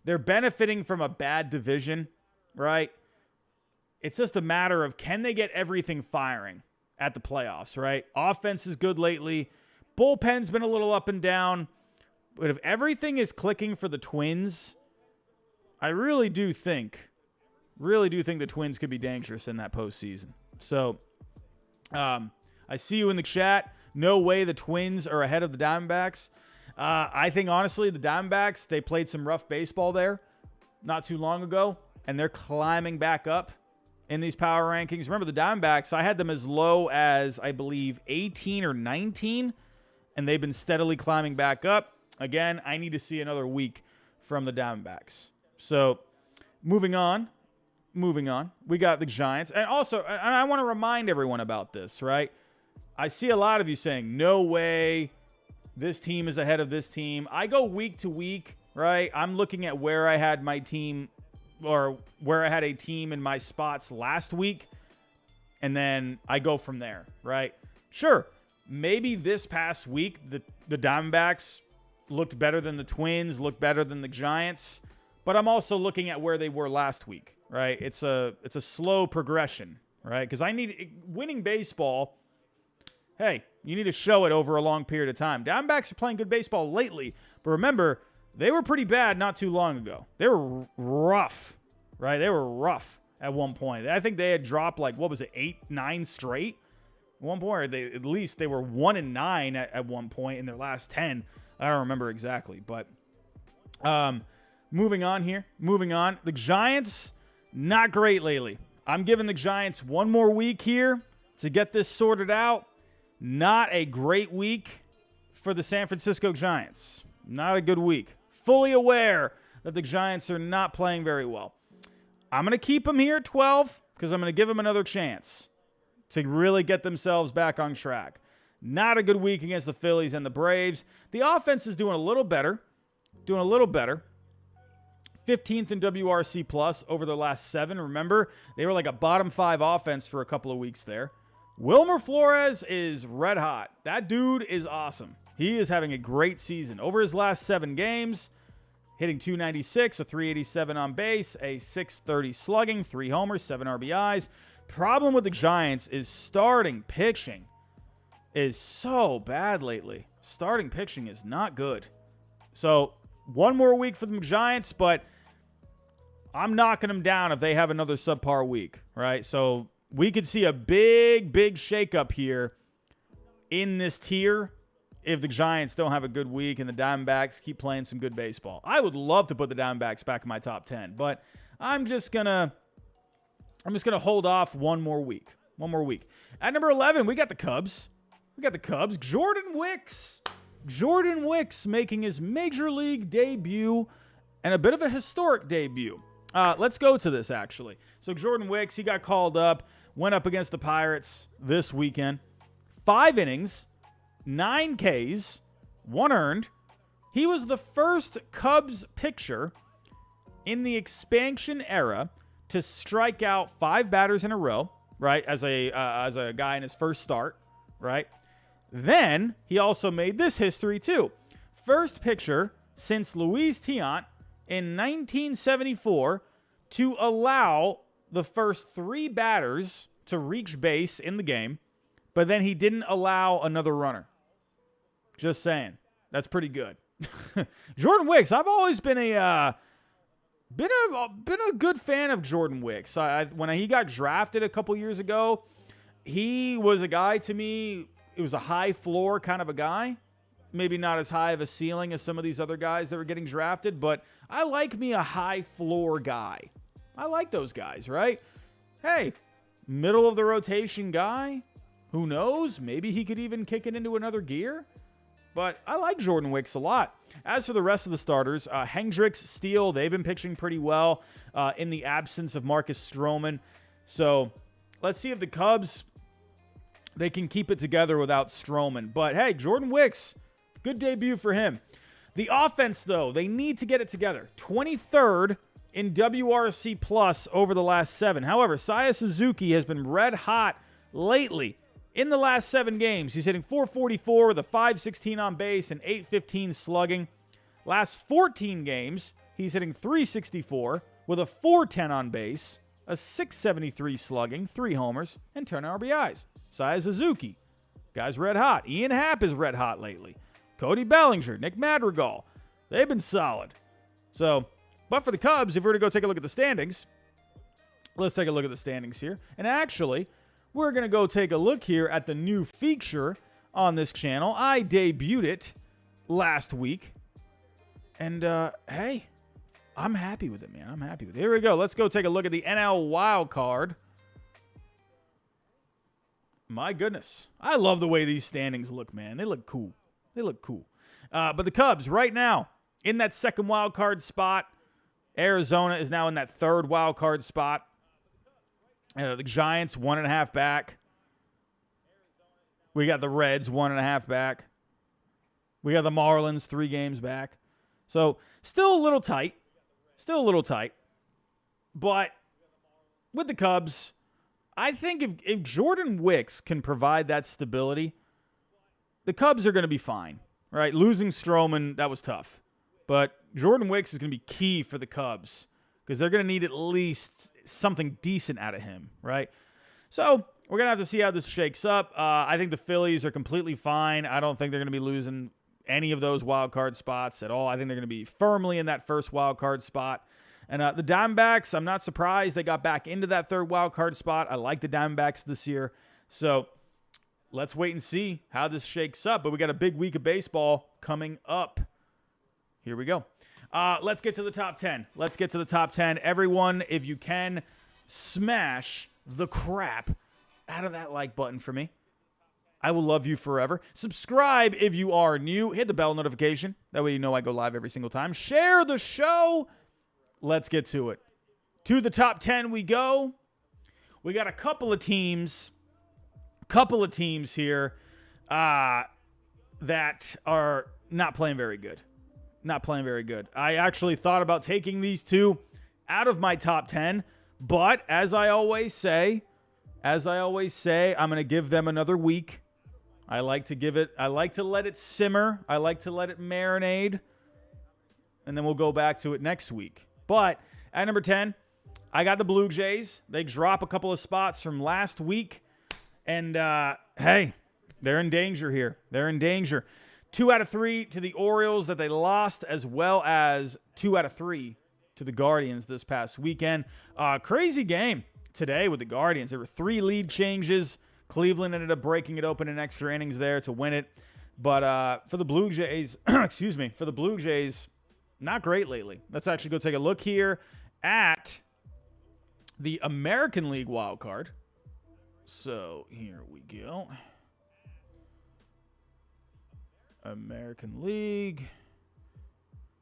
they're benefiting from a bad division, right? It's just a matter of, can they get everything firing at the playoffs, right? Offense is good lately. Bullpen's been a little up and down. But if everything is clicking for the Twins, I really do think the Twins could be dangerous in that postseason. So, I see you in the chat. No way the Twins are ahead of the Diamondbacks. I think, honestly, the Diamondbacks, they played some rough baseball there not too long ago, and they're climbing back up in these power rankings. Remember, the Diamondbacks, I had them as low as, I believe, 18 or 19, and they've been steadily climbing back up. Again, I need to see another week from the Diamondbacks. So, moving on. We got the Giants. And also, and I want to remind everyone about this, right? I see a lot of you saying, no way, this team is ahead of this team. I go week to week, right? I'm looking at where I had my team, or where I had a team in my spots last week, and then I go from there, right? Sure, maybe this past week, the Diamondbacks looked better than the Twins, looked better than the Giants, but I'm also looking at where they were last week, right? It's a slow progression, right? Because winning baseball, hey, you need to show it over a long period of time. Diamondbacks are playing good baseball lately, but remember, they were pretty bad not too long ago. They were rough, right? They were rough at one point. I think they had dropped 8, 9 straight at one point. Or at least they were 1-9 at one point in their last 10. I don't remember exactly, but moving on here. The Giants, not great lately. I'm giving the Giants one more week here to get this sorted out. Not a great week for the San Francisco Giants. Not a good week. Fully aware that the Giants are not playing very well. I'm going to keep them here at 12 because I'm going to give them another chance to really get themselves back on track. Not a good week against the Phillies and the Braves. The offense is doing a little better. 15th in WRC plus over the last 7. Remember, they were like a bottom 5 offense for a couple of weeks there. Wilmer Flores is red hot. That dude is awesome. He is having a great season. Over his last 7 games, hitting .296, a .387 on base, a .630 slugging, 3 homers, 7 RBIs. Problem with the Giants is starting pitching is so bad lately. Starting pitching is not good. So, one more week for the Giants, but I'm knocking them down if they have another subpar week, right? So, we could see a big shakeup here in this tier if the Giants don't have a good week and the Diamondbacks keep playing some good baseball. I would love to put the Diamondbacks back in my top 10, but I'm just gonna hold off one more week. At number 11, we got the Cubs. Jordan Wicks making his major league debut and a bit of a historic debut. Let's go to this, actually. So Jordan Wicks, he got called up, went up against the Pirates this weekend. 5 innings, 9 Ks, 1 earned. He was the first Cubs pitcher in the expansion era to strike out 5 batters in a row, right, as a guy in his first start, right? Then he also made this history, too. First pitcher since Luis Tiant in 1974 to allow the first 3 batters to reach base in the game, but then he didn't allow another runner. Just saying. That's pretty good. Jordan Wicks, I've always been a good fan of Jordan Wicks. When he got drafted a couple years ago, he was a guy to me, it was a high floor kind of a guy. Maybe not as high of a ceiling as some of these other guys that were getting drafted, but I like me a high floor guy. I like those guys, right? Hey, middle of the rotation guy. Who knows? Maybe he could even kick it into another gear. But I like Jordan Wicks a lot. As for the rest of the starters, Hendricks, Steele, they've been pitching pretty well in the absence of Marcus Stroman. So let's see if the Cubs, they can keep it together without Stroman. But hey, Jordan Wicks, good debut for him. The offense, though, they need to get it together. 23rd in WRC plus over the last 7. However, Seiya Suzuki has been red hot lately. In the last 7 games, he's hitting .444 with a .516 on base and .815 slugging. Last 14 games, he's hitting .364 with a .410 on base, a .673 slugging, 3 homers, and 10 RBIs. Seiya Suzuki, guy's red hot. Ian Happ is red hot lately. Cody Bellinger, Nick Madrigal, they've been solid. So, but for the Cubs, if we were to go take a look at the standings, let's take a look at the standings here. And actually, we're going to go take a look here at the new feature on this channel. I debuted it last week. And, hey, I'm happy with it, man. I'm happy with it. Here we go. Let's go take a look at the NL wild card. My goodness. I love the way these standings look, man. They look cool. They look cool. But the Cubs right now in that second wild card spot. Arizona is now in that third wild card spot. The Giants, 1.5 back. We got the Reds, 1.5 back. We got the Marlins, 3 games back. So, still a little tight. Still a little tight. But with the Cubs, I think if Jordan Wicks can provide that stability, the Cubs are going to be fine. Right? Losing Stroman, that was tough. But Jordan Wicks is going to be key for the Cubs, because they're going to need at least something decent out of him, right? So we're going to have to see how this shakes up. I think the Phillies are completely fine. I don't think they're going to be losing any of those wild card spots at all. I think they're going to be firmly in that first wild card spot. And the Diamondbacks, I'm not surprised they got back into that third wild card spot. I like the Diamondbacks this year. So let's wait and see how this shakes up. But we got a big week of baseball coming up. Here we go. Let's get to the top 10. Let's get to the top 10. Everyone, if you can, smash the crap out of that like button for me. I will love you forever. Subscribe if you are new. Hit the bell notification. That way you know I go live every single time. Share the show. Let's get to it. To the top 10 we go. We got a couple of teams here that are not playing very good. Not playing very good. I actually thought about taking these 2 out of my top 10, but as I always say, I'm going to give them another week. I like to let it simmer. I like to let it marinate, and then we'll go back to it next week. But at number 10, I got the Blue Jays. They drop a couple of spots from last week, and hey, they're in danger here. They're in danger. 2 out of 3 to the Orioles that they lost, as well as 2 out of 3 to the Guardians this past weekend. Crazy game today with the Guardians. There were 3 lead changes. Cleveland ended up breaking it open in extra innings there to win it. But for the Blue Jays, for the Blue Jays, not great lately. Let's actually go take a look here at the American League wild card. So here we go. American League.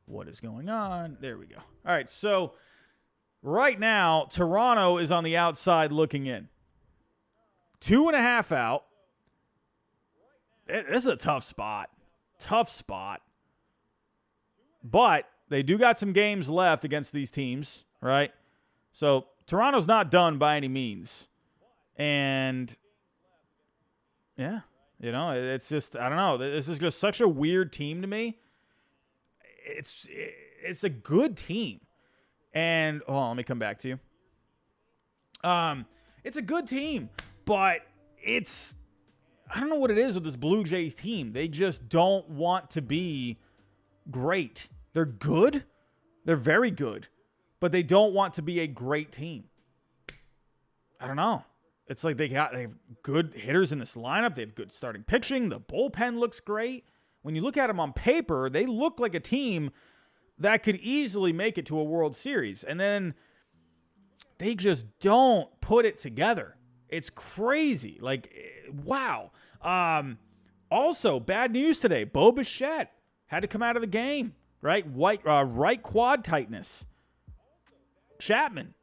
What is going on? There we go. All right, so right now, Toronto is on the outside looking in. 2.5 out. This is a tough spot. Tough spot. But they do got some games left against these teams, right? So Toronto's not done by any means. And, yeah, you know, it's just, I don't know. This is just such a weird team to me. it's a good team. And, let me come back to you. It's a good team, but I don't know what it is with this Blue Jays team. They just don't want to be great. They're good. They're very good, but they don't want to be a great team. I don't know. It's like they have good hitters in this lineup. They have good starting pitching. The bullpen looks great. When you look at them on paper, they look like a team that could easily make it to a World Series. And then they just don't put it together. It's crazy. Like, wow. Also, bad news today. Bo Bichette had to come out of the game, right? Right quad tightness. Chapman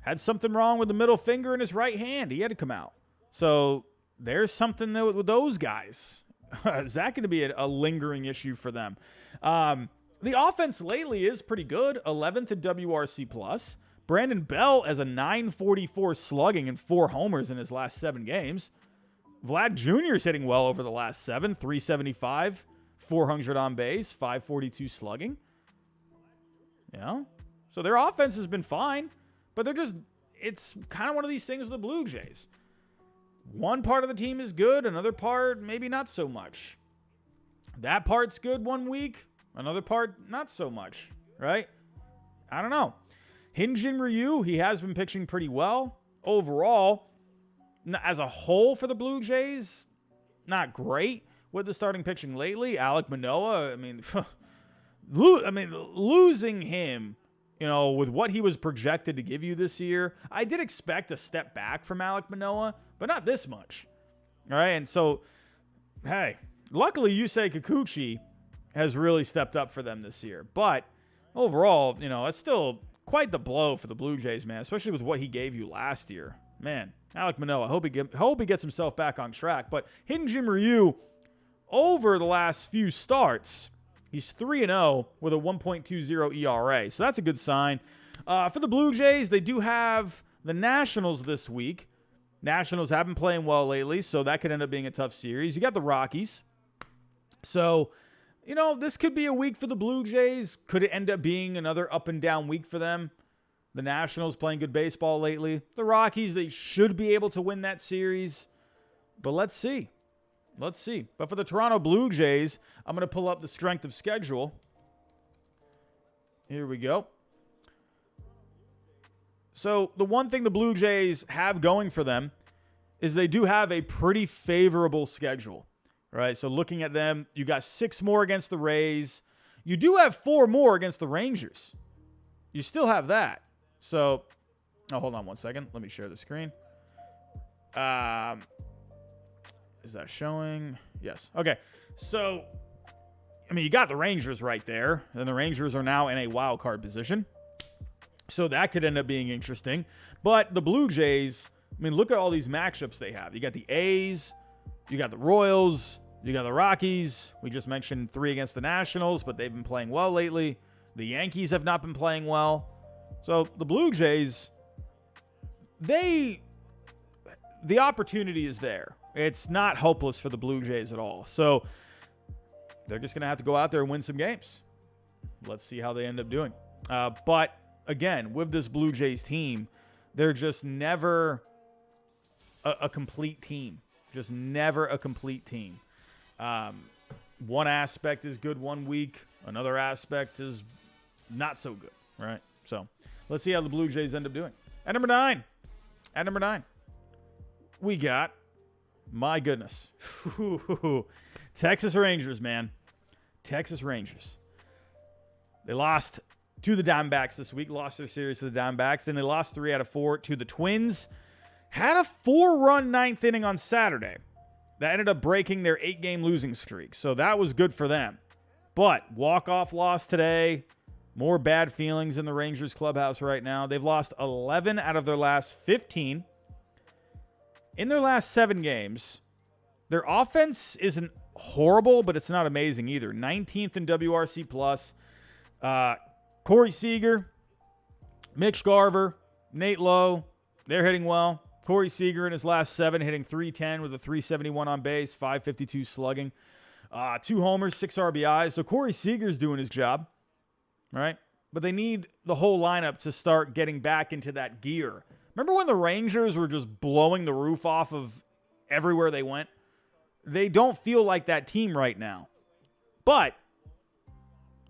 had something wrong with the middle finger in his right hand. He had to come out. So there's something with those guys. Is that going to be a lingering issue for them? The offense lately is pretty good. 11th in WRC+. Brandon Bell has a 944 slugging and 4 homers in his last 7 games. Vlad Jr. is hitting well over the last 7. 375, 400 on base, 542 slugging. Yeah. So their offense has been fine. But it's kind of one of these things with the Blue Jays. One part of the team is good, another part maybe not so much. That part's good one week, another part not so much, right? I don't know. Hyun-Jin Ryu, he has been pitching pretty well. Overall, as a whole for the Blue Jays, not great with the starting pitching lately. Alek Manoah, losing him, with what he was projected to give you this year, I did expect a step back from Alek Manoah, but not this much. All right, and so, hey, luckily Yusei Kikuchi has really stepped up for them this year. But overall, it's still quite the blow for the Blue Jays, man, especially with what he gave you last year. Man, Alek Manoah, hope he gets himself back on track. But Hyun-Jin Ryu, over the last few starts, he's 3-0 with a 1.20 ERA. So that's a good sign. For the Blue Jays, they do have the Nationals this week. Nationals have been playing well lately, so that could end up being a tough series. You got the Rockies. So, this could be a week for the Blue Jays. Could it end up being another up and down week for them? The Nationals playing good baseball lately. The Rockies, they should be able to win that series. But let's see. Let's see. But for the Toronto Blue Jays, I'm going to pull up the strength of schedule. Here we go. So the one thing the Blue Jays have going for them is they do have a pretty favorable schedule, right? So looking at them, you got 6 more against the Rays. You do have 4 more against the Rangers. You still have that. So, hold on one second. Let me share the screen. Is that showing? Yes. Okay. So, you got the Rangers right there, and the Rangers are now in a wild card position. So that could end up being interesting. But the Blue Jays, look at all these matchups they have. You got the A's, you got the Royals, you got the Rockies. We just mentioned 3 against the Nationals, but they've been playing well lately. The Yankees have not been playing well. So the Blue Jays, the opportunity is there. It's not hopeless for the Blue Jays at all. So they're just going to have to go out there and win some games. Let's see how they end up doing. But again, with this Blue Jays team, they're just never a complete team. Just never a complete team. One aspect is good one week. Another aspect is not so good, right? So let's see how the Blue Jays end up doing. At number 9, we got, my goodness, Texas Rangers, man. Texas Rangers. They lost to the Diamondbacks this week, lost their series to the Diamondbacks. Then they lost 3 out of 4 to the Twins. Had a 4-run 9th inning on Saturday. That ended up breaking their 8-game losing streak. So that was good for them. But walk-off loss today. More bad feelings in the Rangers clubhouse right now. They've lost 11 out of their last 15. In their last 7 games, their offense isn't horrible, but it's not amazing either. 19th in WRC+. Corey Seager, Mitch Garver, Nate Lowe, they're hitting well. Corey Seager in his last 7 hitting .310 with a .371 on base, .552 slugging. 2 homers, 6 RBIs. So Corey Seager's doing his job. right? But they need the whole lineup to start getting back into that gear. Remember when the Rangers were just blowing the roof off of everywhere they went? They don't feel like that team right now. But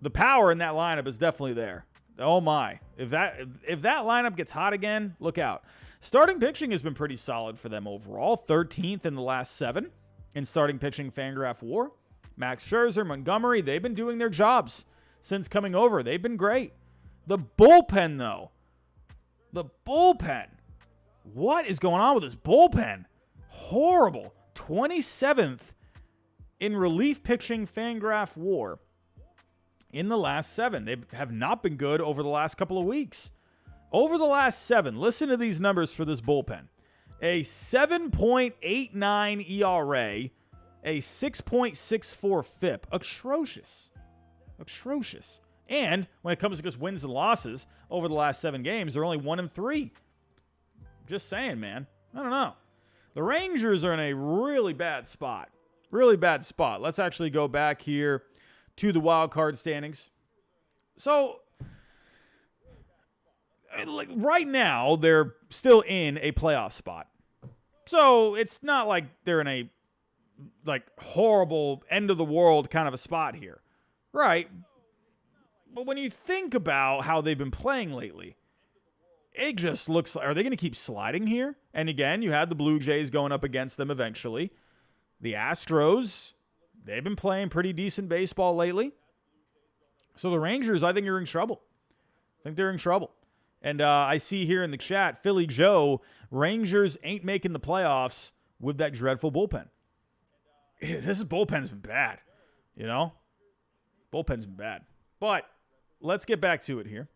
the power in that lineup is definitely there. Oh my. If that lineup gets hot again, look out. Starting pitching has been pretty solid for them overall. 13th in the last 7 in starting pitching Fangraph WAR. Max Scherzer, Montgomery, they've been doing their jobs since coming over. They've been great. The bullpen, though. The bullpen. What is going on with this bullpen? Horrible. 27th in relief pitching Fangraph WAR in the last 7. They have not been good over the last couple of weeks. Over the last 7, listen to these numbers for this bullpen. A 7.89 ERA, a 6.64 FIP. Atrocious. Atrocious. And when it comes to just wins and losses over the last 7 games, they're only 1-3. Just saying, man. I don't know. The Rangers are in a really bad spot. Really bad spot. Let's actually go back here to the wild card standings. So, like right now, they're still in a playoff spot. So it's not like they're in a horrible end of the world kind of a spot here, right? But when you think about how they've been playing lately, it just looks like, are they going to keep sliding here? And again, you had the Blue Jays going up against them eventually. The Astros, they've been playing pretty decent baseball lately. So the Rangers, I think, are in trouble. I think they're in trouble. And I see here in the chat, Philly Joe, Rangers ain't making the playoffs with that dreadful bullpen. This bullpen's been bad, you know? Bullpen's been bad. But let's get back to it here.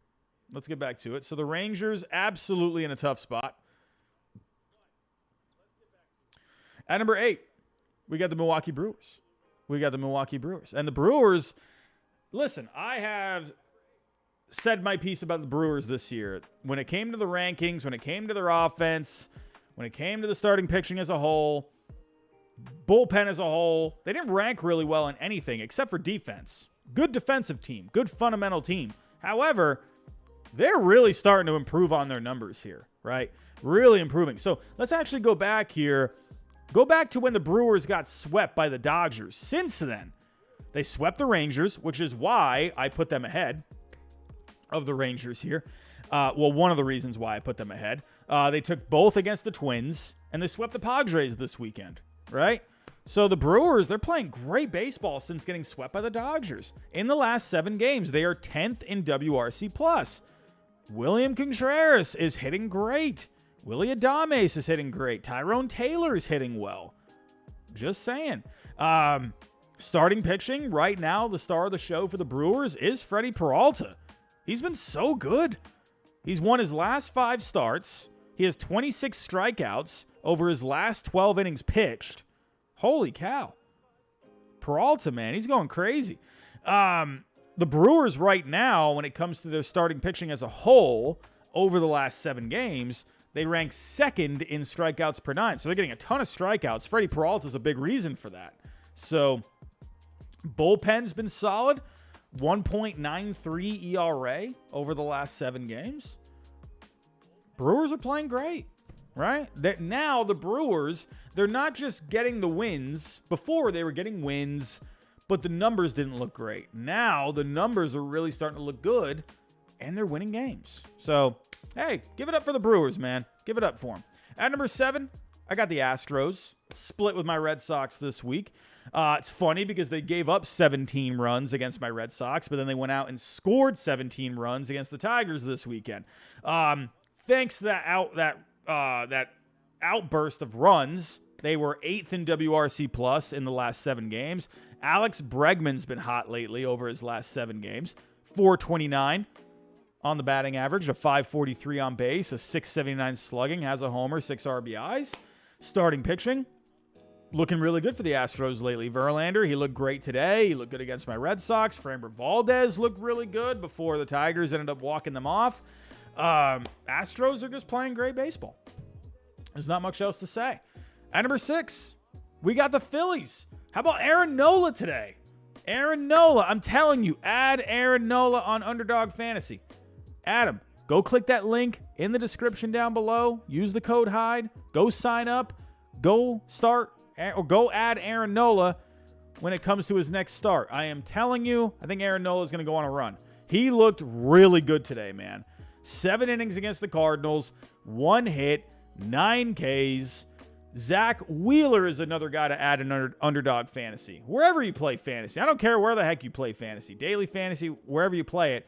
Let's get back to it. So the Rangers, absolutely in a tough spot. At number 8, we got the Milwaukee Brewers. And the Brewers, listen, I have said my piece about the Brewers this year. When it came to the rankings, when it came to their offense, when it came to the starting pitching as a whole, bullpen as a whole, they didn't rank really well in anything except for defense. Good defensive team, good fundamental team. However, they're really starting to improve on their numbers here, right? Really improving. So let's actually go back here. Go back to when the Brewers got swept by the Dodgers. Since then, they swept the Rangers, which is why I put them ahead of the Rangers here. Well, one of the reasons why I put them ahead. They took both against the Twins, and they swept the Padres this weekend, right? So the Brewers, they're playing great baseball since getting swept by the Dodgers. In the last 7 games, they are 10th in WRC+. William Contreras is hitting great. Willie Adames is hitting great. Tyrone Taylor is hitting well. Just saying. Starting pitching right now, the star of the show for the Brewers is Freddie Peralta. He's been so good. He's won his last 5 starts. He has 26 strikeouts over his last 12 innings pitched. Holy cow. Peralta, man, he's going crazy. The Brewers right now, when it comes to their starting pitching as a whole, over the last 7 games, they rank 2nd in strikeouts per 9. So they're getting a ton of strikeouts. Freddie Peralta is a big reason for that. So bullpen's been solid. 1.93 ERA over the last 7 games. Brewers are playing great, right? Now the Brewers, they're not just getting the wins. Before they were getting wins, but the numbers didn't look great. Now the numbers are really starting to look good, and they're winning games. So, hey, give it up for the Brewers, man. Give it up for them. At number 7, I got the Astros. Split with my Red Sox this week. It's funny because they gave up 17 runs against my Red Sox, but then they went out and scored 17 runs against the Tigers this weekend. Thanks to that outburst of runs, they were 8th in WRC+ in the last 7 games. Alex Bregman's been hot lately over his last 7 games. 429 on the batting average, a 543 on base, a 679 slugging, has a homer, 6 RBIs. Starting pitching, looking really good for the Astros lately. Verlander, he looked great today. He looked good against my Red Sox. Framber Valdez looked really good before the Tigers ended up walking them off. Astros are just playing great baseball. There's not much else to say. At number 6, we got the Phillies. How about Aaron Nola today? Aaron Nola, I'm telling you, add Aaron Nola on Underdog Fantasy. Adam, go click that link in the description down below. Use the code HYDE. Go sign up. Go add Aaron Nola when it comes to his next start. I am telling you, I think Aaron Nola is going to go on a run. He looked really good today, man. 7 innings against the Cardinals, 1 hit, 9 Ks. Zach Wheeler is another guy to add in Underdog Fantasy. Wherever you play fantasy. I don't care where the heck you play fantasy. Daily fantasy, wherever you play it.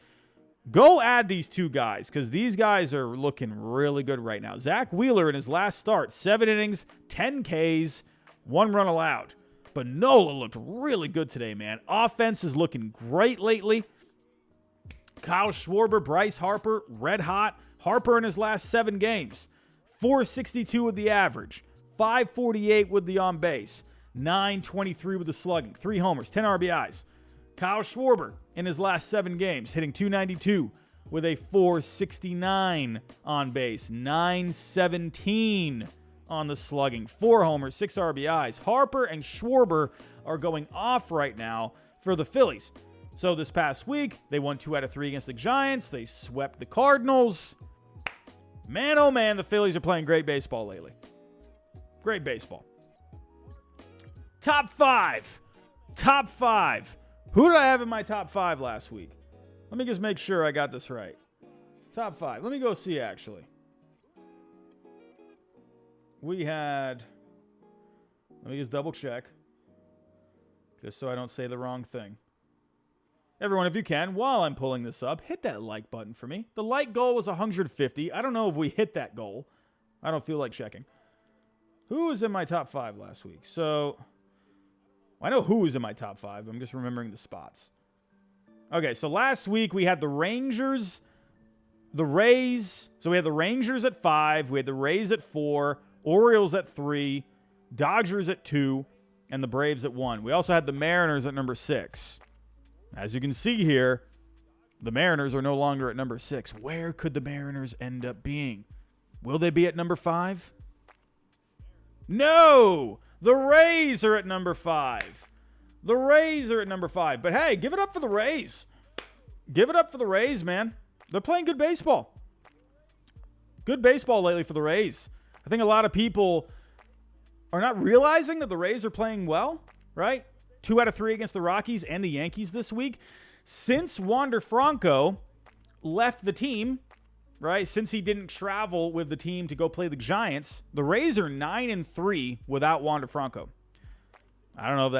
Go add these 2 guys because these guys are looking really good right now. Zach Wheeler in his last start, 7 innings, 10 Ks, 1 run allowed. But Nola looked really good today, man. Offense is looking great lately. Kyle Schwarber, Bryce Harper, red hot. Harper in his last 7 games. 462 with the average. 548 with the on base. 923 with the slugging. 3 homers, 10 RBIs. Kyle Schwarber in his last 7 games, hitting 292 with a 469 on base. 917 on the slugging. 4 homers, 6 RBIs. Harper and Schwarber are going off right now for the Phillies. So this past week, they won 2 out of 3 against the Giants. They swept the Cardinals. Man, oh man, the Phillies are playing great baseball lately. Great baseball. Top 5. Top 5. Who did I have in my top 5 last week? Let me just make sure I got this right. Top 5. Let me go see, actually. We had... Let me just double check. Just so I don't say the wrong thing. Everyone, if you can, while I'm pulling this up, hit that like button for me. The like goal was 150. I don't know if we hit that goal. I don't feel like checking. Who was in my top 5 last week? So, I know who was in my top 5. I'm just remembering the spots. Okay, so last week we had the Rangers, the Rays. So we had the Rangers at 5. We had the Rays at 4. Orioles at 3. Dodgers at 2. And the Braves at 1. We also had the Mariners at number 6. As you can see here, the Mariners are no longer at number 6. Where could the Mariners end up being? Will they be at number 5? No! The Rays are at number 5. The Rays are at number 5. But hey, give it up for the Rays. Give it up for the Rays, man. They're playing good baseball. Good baseball lately for the Rays. I think a lot of people are not realizing that the Rays are playing well, right? 2 out of 3 against the Rockies and the Yankees this week. Since Wander Franco left the team, right, since he didn't travel with the team to go play the Giants, the Rays are 9-3 without Wander Franco. I don't know if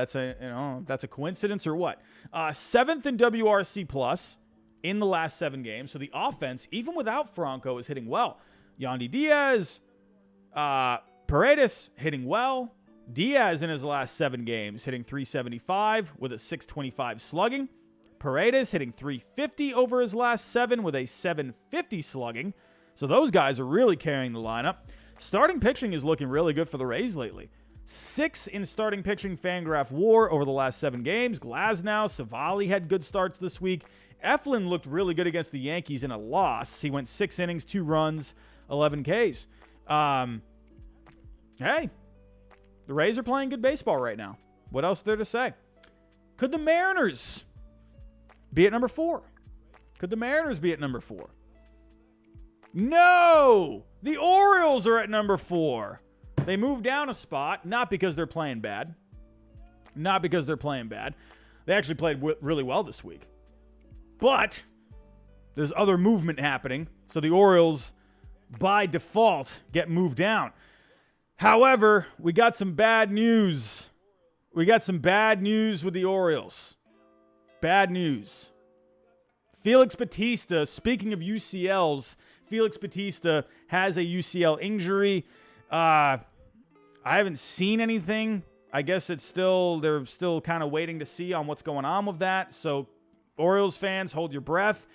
that's a coincidence or what. 7th in WRC plus in the last 7 games. So the offense, even without Franco, is hitting well. Yandy Diaz, Paredes hitting well. Diaz in his last 7 games hitting 375 with a 625 slugging. Paredes hitting 350 over his last 7 with a 750 slugging. So those guys are really carrying the lineup. Starting pitching is looking really good for the Rays lately. 6 in starting pitching Fangraph WAR over the last 7 games. Glasnow, Savali had good starts this week. Eflin looked really good against the Yankees in a loss. He went 6 innings, 2 runs, 11 Ks. Hey, the Rays are playing good baseball right now. What else is there to say? Could the Mariners be at number 4? Could the Mariners be at number 4? No! The Orioles are at number 4. They moved down a spot, not because they're playing bad. Not because they're playing bad. They actually played really well this week. But there's other movement happening, so the Orioles, by default, get moved down. However, we got some bad news. We got some bad news with the Orioles. Bad news. Felix Bautista, speaking of UCLs, Felix Bautista has a UCL injury. I haven't seen anything. I guess they're still kind of waiting to see on what's going on with that. So, Orioles fans, hold your breath.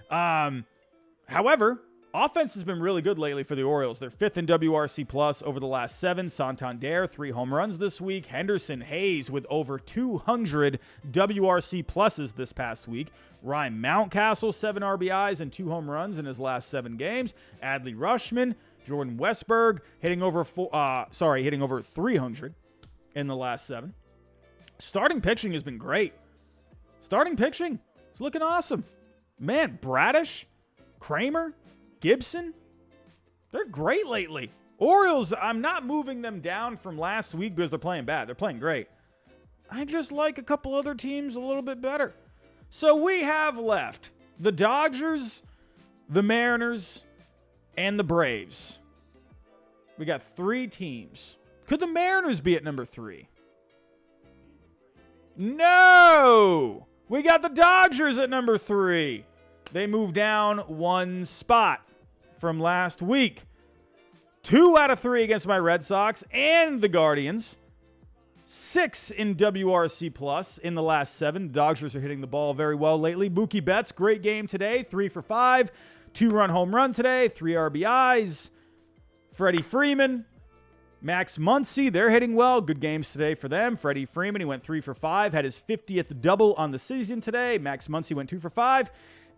However, offense has been really good lately for the Orioles. They're 5th in WRC plus over the last 7. Santander, 3 home runs this week. Henderson Hayes with over 200 WRC pluses this past week. Ryan Mountcastle, 7 RBIs and 2 home runs in his last 7 games. Adley Rutschman, Jordan Westberg hitting over 300 in the last 7. Starting pitching has been great. Starting pitching, it's looking awesome. Man, Bradish, Kramer, Gibson, they're great lately. Orioles, I'm not moving them down from last week because they're playing bad. They're playing great. I just like a couple other teams a little bit better. So we have left the Dodgers, the Mariners, and the Braves. We got 3 teams. Could the Mariners be at number 3? No! We got the Dodgers at number 3. They moved down 1 spot from last week. 2 out of 3 against my Red Sox and the Guardians. 6 in WRC plus in the last 7. The Dodgers are hitting the ball very well lately. Mookie Betts, great game today. 3 for 5. 2-run home run today. 3 RBIs. Freddie Freeman, Max Muncy, they're hitting well. Good games today for them. Freddie Freeman, he went 3 for 5. Had his 50th double on the season today. Max Muncy went 2 for 5.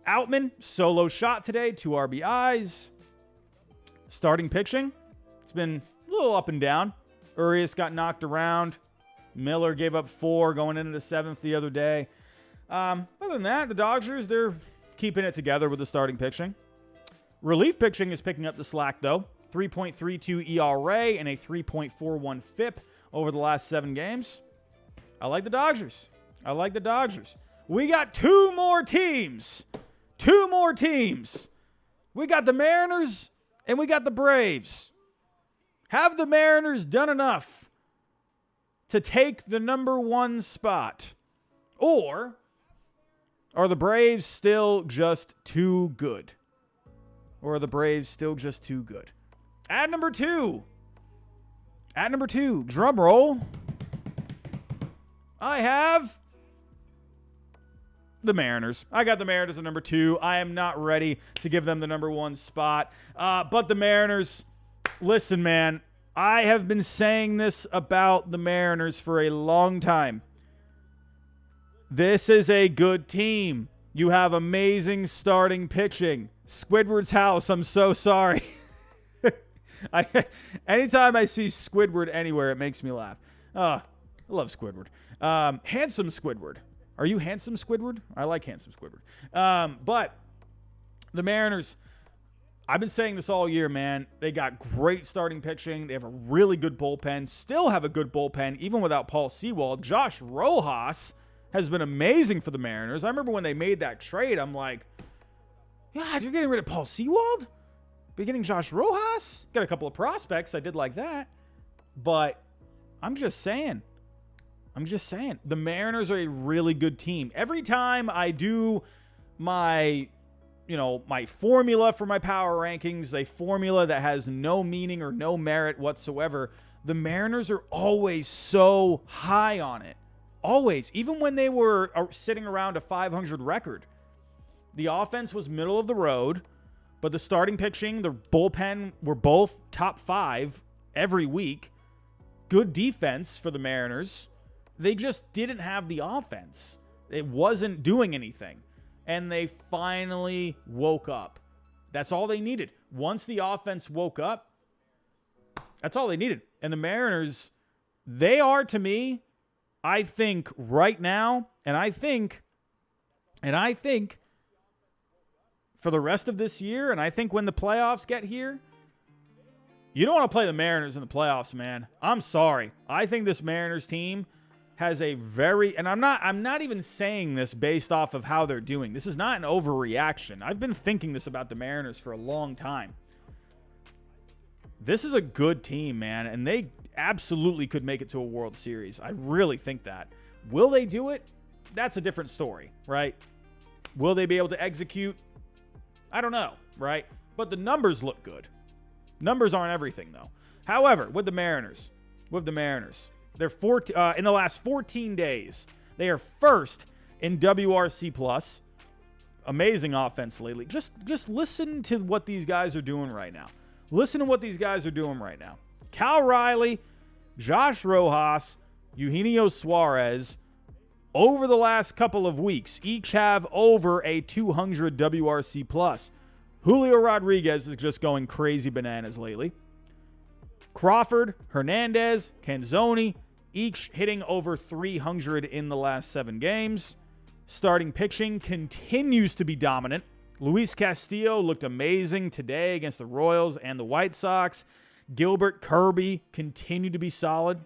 Outman, solo shot today. 2 RBIs. Starting pitching, it's been a little up and down. Urias got knocked around. Miller gave up 4 going into the 7th the other day. Other than that, the Dodgers, they're keeping it together with the starting pitching. Relief pitching is picking up the slack, though. 3.32 ERA and a 3.41 FIP over the last 7 games. I like the Dodgers. I like the Dodgers. We got 2 more teams. 2 more teams. We got the Mariners and we got the Braves. Have the Mariners done enough to take the number 1 spot? Or are the Braves still just too good? Or are the Braves still just too good? At number 2, drum roll, I have the Mariners. I got the Mariners at number 2. I am not ready to give them the number 1 spot. But the Mariners, listen, man, I have been saying this about the Mariners for a long time. This is a good team. You have amazing starting pitching. Squidward's house, I'm so sorry. Anytime I see Squidward anywhere, it makes me laugh. I love Squidward. Handsome Squidward. Are you handsome Squidward? I like handsome Squidward. But the Mariners, I've been saying this all year, man. They got great starting pitching. They have a really good bullpen. Still have a good bullpen, even without Paul Sewald. Josh Rojas has been amazing for the Mariners. I remember when they made that trade, I'm like, God, you're getting rid of Paul Sewald? Beginning Josh Rojas? Got a couple of prospects. I did like that. But I'm just saying. The Mariners are a really good team. Every time I do my formula for my power rankings, a formula that has no meaning or no merit whatsoever, the Mariners are always so high on it. Always. Even when they were sitting around a 500 record. The offense was middle of the road. But the starting pitching, the bullpen were both top 5 every week. Good defense for the Mariners. They just didn't have the offense. It wasn't doing anything. And they finally woke up. That's all they needed. Once the offense woke up, that's all they needed. And the Mariners, they are, to me, I think right now, and I think for the rest of this year, and I think when the playoffs get here, you don't want to play the Mariners in the playoffs, man. I'm sorry. I think this Mariners team has a very, and I'm not even saying this based off of how they're doing. This is not an overreaction. I've been thinking this about the Mariners for a long time. This is a good team, man, and they absolutely could make it to a World Series. I really think that. Will they do it? That's a different story, right? Will they be able to execute? I don't know, right? But the numbers look good. Numbers aren't everything, though. However, with the Mariners, they're in the last 14 days, they are first in WRC plus. Amazing offense lately. Just listen to what these guys are doing right now. Cal Riley, Josh Rojas, Eugenio Suarez, over the last couple of weeks, each have over a 200 WRC plus. Julio Rodriguez is just going crazy bananas lately. Crawford, Hernandez, Canzoni, each hitting over 300 in the last 7 games. Starting pitching continues to be dominant. Luis Castillo looked amazing today against the Royals and the White Sox. Gilbert, Kirby continue to be solid.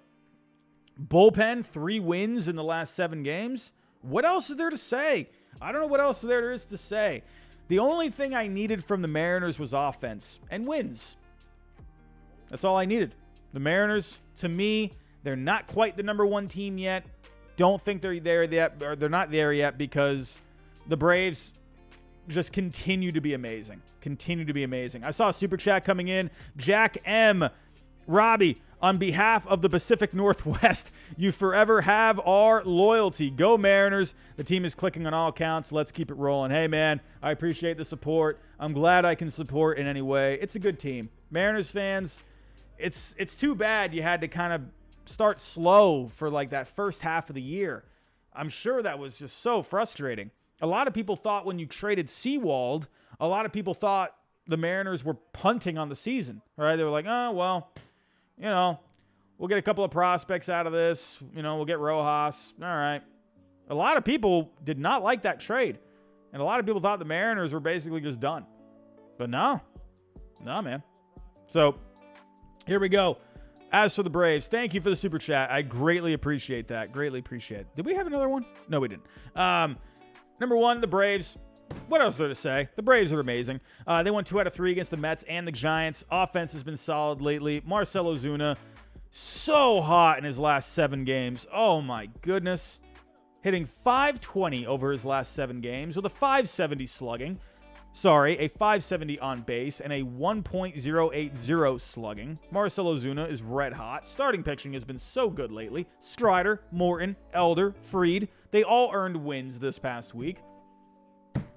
Bullpen, 3 wins in the last 7 games. What else is there to say? I don't know what else there is to say. The only thing I needed from the Mariners was offense and wins. That's all I needed. The Mariners, to me, they're not quite the number 1 team yet. Don't think they're there yet, or they're not there yet, because the Braves just continue to be amazing. Continue to be amazing. I saw a super chat coming in. Jack M. Robbie, on behalf of the Pacific Northwest, you forever have our loyalty. Go Mariners. The team is clicking on all counts. Let's keep it rolling. Hey, man, I appreciate the support. I'm glad I can support in any way. It's a good team. Mariners fans, it's too bad you had to kind of start slow for like that first half of the year. I'm sure that was just so frustrating. A lot of people thought when you traded Seawald, a lot of people thought the Mariners were punting on the season, right? They were like, oh, well, you know, we'll get a couple of prospects out of this. You know, we'll get Rojas. All right. A lot of people did not like that trade. And a lot of people thought the Mariners were basically just done. But no, man. So here we go. As for the Braves, thank you for the super chat. I greatly appreciate that. Greatly appreciate it. Did we have another one? No, we didn't. Number 1, the Braves. What else is there to say? The Braves are amazing. They won 2 out of 3 against the Mets and the Giants. Offense has been solid lately. Marcell Ozuna, so hot in his last 7 games. Oh, my goodness. Hitting .520 over his last 7 games with a .570 slugging. Sorry, a .570 on base and a 1.080 slugging. Marcell Ozuna is red hot. Starting pitching has been so good lately. Strider, Morton, Elder, Fried, they all earned wins this past week.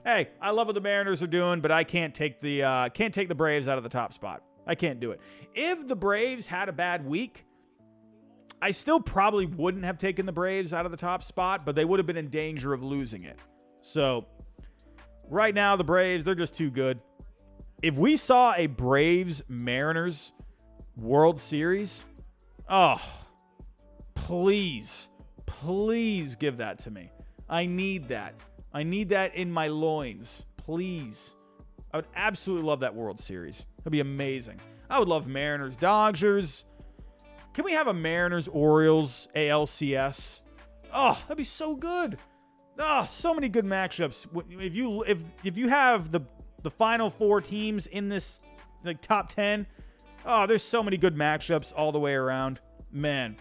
Hey, I love what the Mariners are doing, but I can't take the Braves out of the top spot. I can't do it. If the Braves had a bad week, I still probably wouldn't have taken the Braves out of the top spot, but they would have been in danger of losing it. So right now, the Braves, they're just too good. If we saw a Braves-Mariners World Series, oh, please give that to me. I need that. I need that in my loins. Please. I would absolutely love that World Series. That'd be amazing. I would love Mariners-Dodgers. Can we have a Mariners-Orioles ALCS? Oh, that'd be so good. Oh, so many good matchups. If you have the final 4 teams in this like top 10, oh, there's so many good matchups all the way around. Man.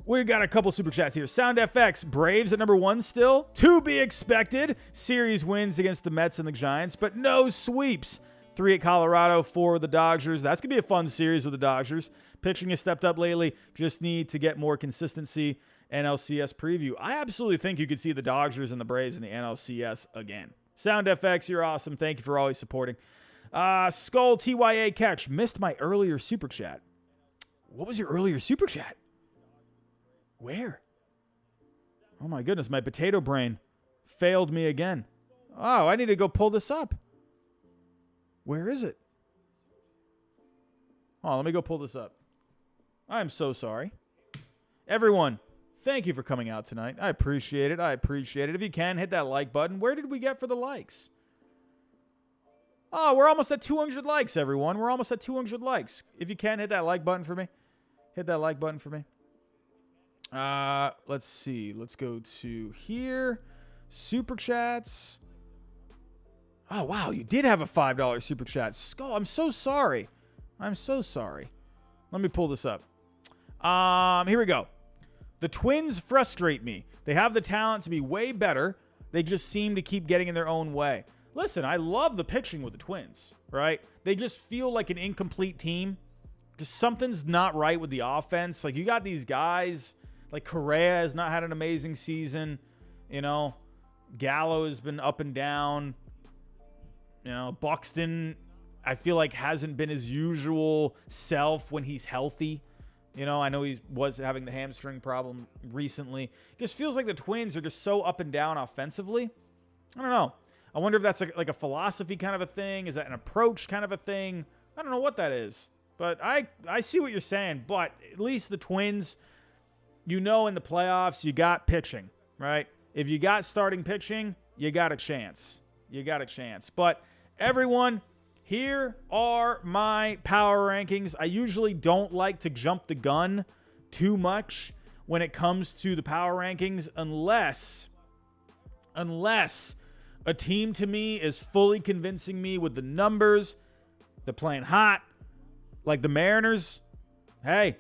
We got a couple super chats here. Sound FX, Braves at number 1 still. To be expected. Series wins against the Mets and the Giants, but no sweeps. 3 at Colorado, 4 with the Dodgers. That's going to be a fun series with the Dodgers. Pitching has stepped up lately. Just need to get more consistency. NLCS preview. I absolutely think you could see the Dodgers and the Braves in the NLCS again. Sound FX, you're awesome. Thank you for always supporting. Skull TYA Catch. Missed my earlier super chat. What was your earlier super chat? Where? Oh my goodness, my potato brain failed me again. Oh, I need to go pull this up. Where is it? Oh, let me go pull this up. I'm so sorry. Everyone, thank you for coming out tonight. I appreciate it. If you can, hit that like button. Where did we get for the likes? Oh, we're almost at 200 likes, everyone. We're almost at 200 likes. If you can, hit that like button for me. Hit that like button for me. Let's see. Let's go to here. Super chats. Oh, wow. You did have a $5 super chat. Skull, I'm so sorry. I'm so sorry. Let me pull this up. Here we go. The Twins frustrate me. They have the talent to be way better. They just seem to keep getting in their own way. Listen, I love the pitching with the Twins, right? They just feel like an incomplete team. Just something's not right with the offense. Like, you got these guys, like Correa has not had an amazing season. You know, Gallo has been up and down. You know, Buxton, I feel like hasn't been his usual self when he's healthy. You know, I know he was having the hamstring problem recently. It just feels like the Twins are just so up and down offensively. I don't know. I wonder if that's like a philosophy kind of a thing. Is that an approach kind of a thing? I don't know what that is. But I see what you're saying. But at least the Twins, you know, in the playoffs, you got pitching, right? If you got starting pitching, you got a chance. You got a chance. But everyone, here are my power rankings. I usually don't like to jump the gun too much when it comes to the power rankings unless a team to me is fully convincing me with the numbers. They're playing hot. Like the Mariners, hey,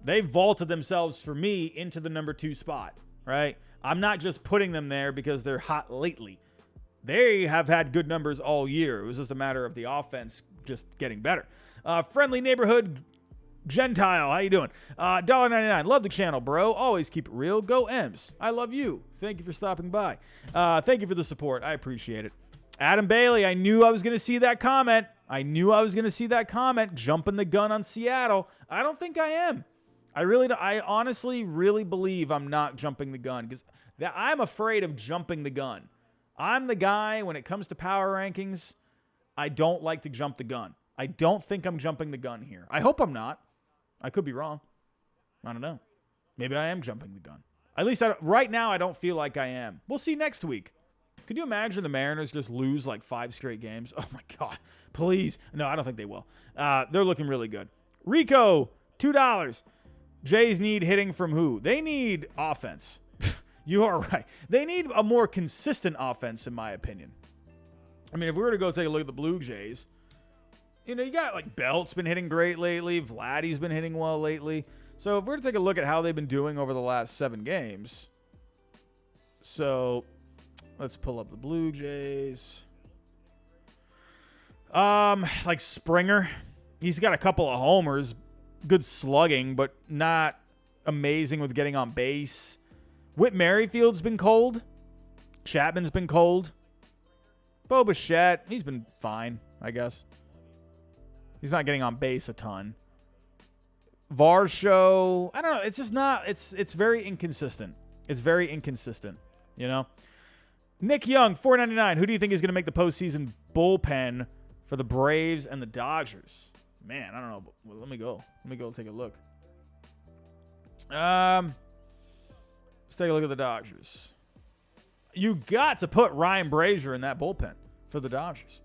they vaulted themselves for me into the number 2 spot, right? I'm not just putting them there because they're hot lately. They have had good numbers all year. It was just a matter of the offense just getting better. Friendly neighborhood Gentile, how you doing? $1.99. Love the channel, bro. Always keep it real. Go M's. I love you. Thank you for stopping by. Thank you for the support. I appreciate it. Adam Bailey, I knew I was going to see that comment. Jumping the gun on Seattle. I don't think I am. I honestly really believe I'm not jumping the gun because I'm afraid of jumping the gun. I'm the guy, when it comes to power rankings, I don't like to jump the gun. I don't think I'm jumping the gun here. I hope I'm not. I could be wrong. I don't know. Maybe I am jumping the gun. At least right now, I don't feel like I am. We'll see next week. Could you imagine the Mariners just lose like 5 straight games? Oh, my God. Please. No, I don't think they will. They're looking really good. Rico, $2. Jays need hitting from who? They need offense. You are right. They need a more consistent offense, in my opinion. I mean, if we were to go take a look at the Blue Jays, you got like Belt's been hitting great lately. Vladdy's been hitting well lately. So if we're to take a look at how they've been doing over the last 7 games. So let's pull up the Blue Jays. Like Springer, he's got a couple of homers, good slugging, but not amazing with getting on base. Whit Merrifield's been cold. Chapman's been cold. Bo Bichette, he's been fine, I guess. He's not getting on base a ton. Varsho, I don't know. It's just not. It's very inconsistent. It's very inconsistent, Nick Young, $4.99. Who do you think is going to make the postseason bullpen for the Braves and the Dodgers? Man, I don't know. Well, let me go. Let me go take a look. Let's take a look at the Dodgers. You got to put Ryan Brazier in that bullpen for the Dodgers.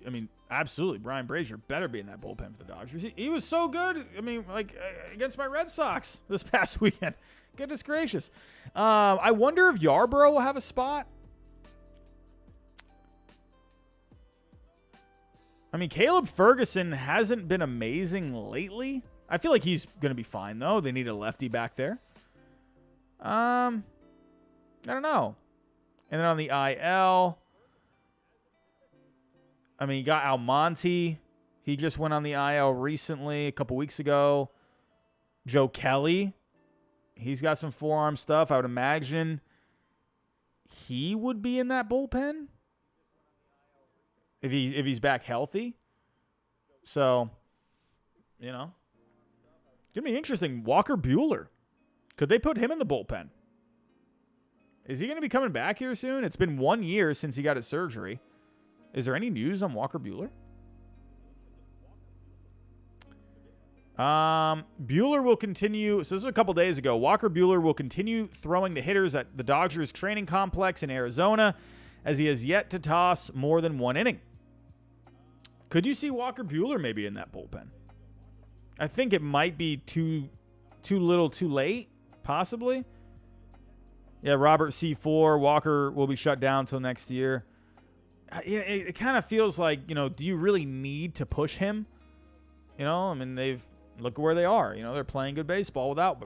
I mean, absolutely. Brian Brazier better be in that bullpen for the Dodgers. He was so good. I mean, like against my Red Sox this past weekend. Goodness gracious. I wonder if Yarbrough will have a spot. I mean, Caleb Ferguson hasn't been amazing lately. I feel like he's going to be fine, though. They need a lefty back there. I don't know. And then on the IL, I mean, you got Almonte. He just went on the IL recently, a couple weeks ago. Joe Kelly, he's got some forearm stuff. I would imagine he would be in that bullpen if he's back healthy. So, it's going to be interesting. Walker Buehler. Could they put him in the bullpen? Is he going to be coming back here soon? It's been 1 year since he got his surgery. Is there any news on Walker Buehler? Buehler will continue. So this was a couple days ago. Walker Buehler will continue throwing to hitters at the Dodgers training complex in Arizona as he has yet to toss more than 1 inning. Could you see Walker Buehler maybe in that bullpen? I think it might be too little too late, possibly. Yeah, Robert C4, Walker will be shut down until next year. It kind of feels like, do you really need to push him? I mean, look where they are. They're playing good baseball without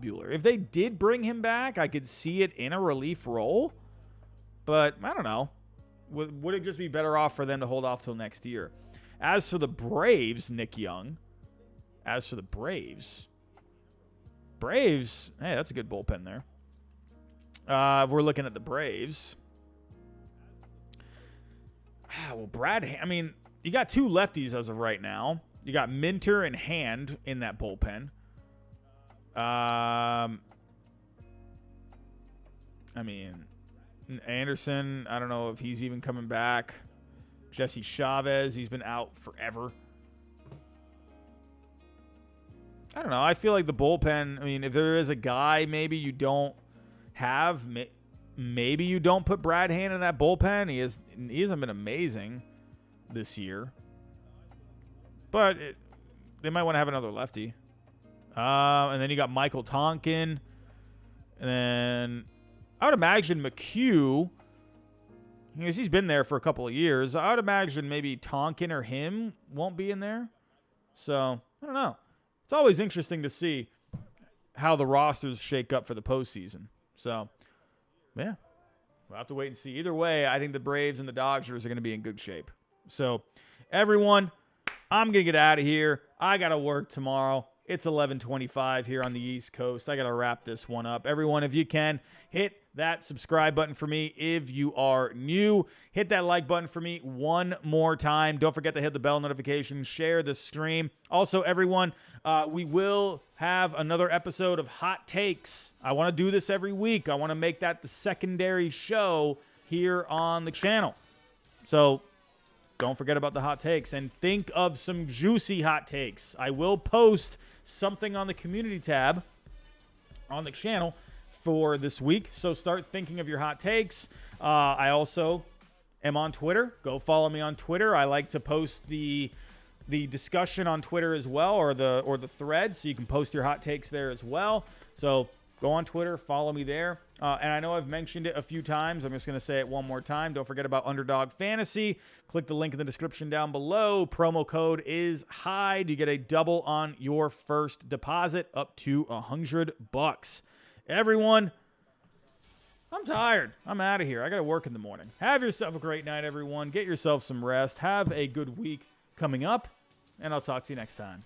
Buehler. If they did bring him back, I could see it in a relief role. But I don't know. Would it just be better off for them to hold off till next year? As for the Braves, Nick Young. Braves, hey, that's a good bullpen there. If we're looking at the Braves. Well, I mean, you got 2 lefties as of right now. You got Minter and Hand in that bullpen. I mean, Anderson, I don't know if he's even coming back. Jesse Chavez, he's been out forever. I don't know. I feel like the bullpen, I mean, if there is a guy maybe you don't have. Maybe you don't put Brad Hand in that bullpen. He hasn't been amazing this year. But they might want to have another lefty. And then you got Michael Tonkin. And then I would imagine McHugh, because he's been there for a couple of years, I would imagine maybe Tonkin or him won't be in there. So, I don't know. It's always interesting to see how the rosters shake up for the postseason. So, yeah, we'll have to wait and see. Either way, I think the Braves and the Dodgers are going to be in good shape. So, everyone, I'm going to get out of here. I got to work tomorrow. It's 11:25 here on the East Coast. I got to wrap this one up. Everyone, if you can, hit that subscribe button for me if you are new. Hit that like button for me one more time. Don't forget to hit the bell notification. Share the stream. Also, everyone, we will have another episode of Hot Takes. I want to do this every week. I want to make that the secondary show here on the channel. So don't forget about the hot takes and think of some juicy hot takes. I will post something on the community tab on the channel for this week. So start thinking of your hot takes. I also am on Twitter. Go follow me on Twitter. I like to post the discussion on Twitter as well, or the thread, so you can post your hot takes there as well. So go on Twitter, follow me there. And I know I've mentioned it a few times. I'm just going to say it one more time. Don't forget about Underdog Fantasy. Click the link in the description down below. Promo code is HYDE. You get a double on your first deposit up to $100. Everyone, I'm tired. I'm out of here. I got to work in the morning. Have yourself a great night, everyone. Get yourself some rest. Have a good week coming up, and I'll talk to you next time.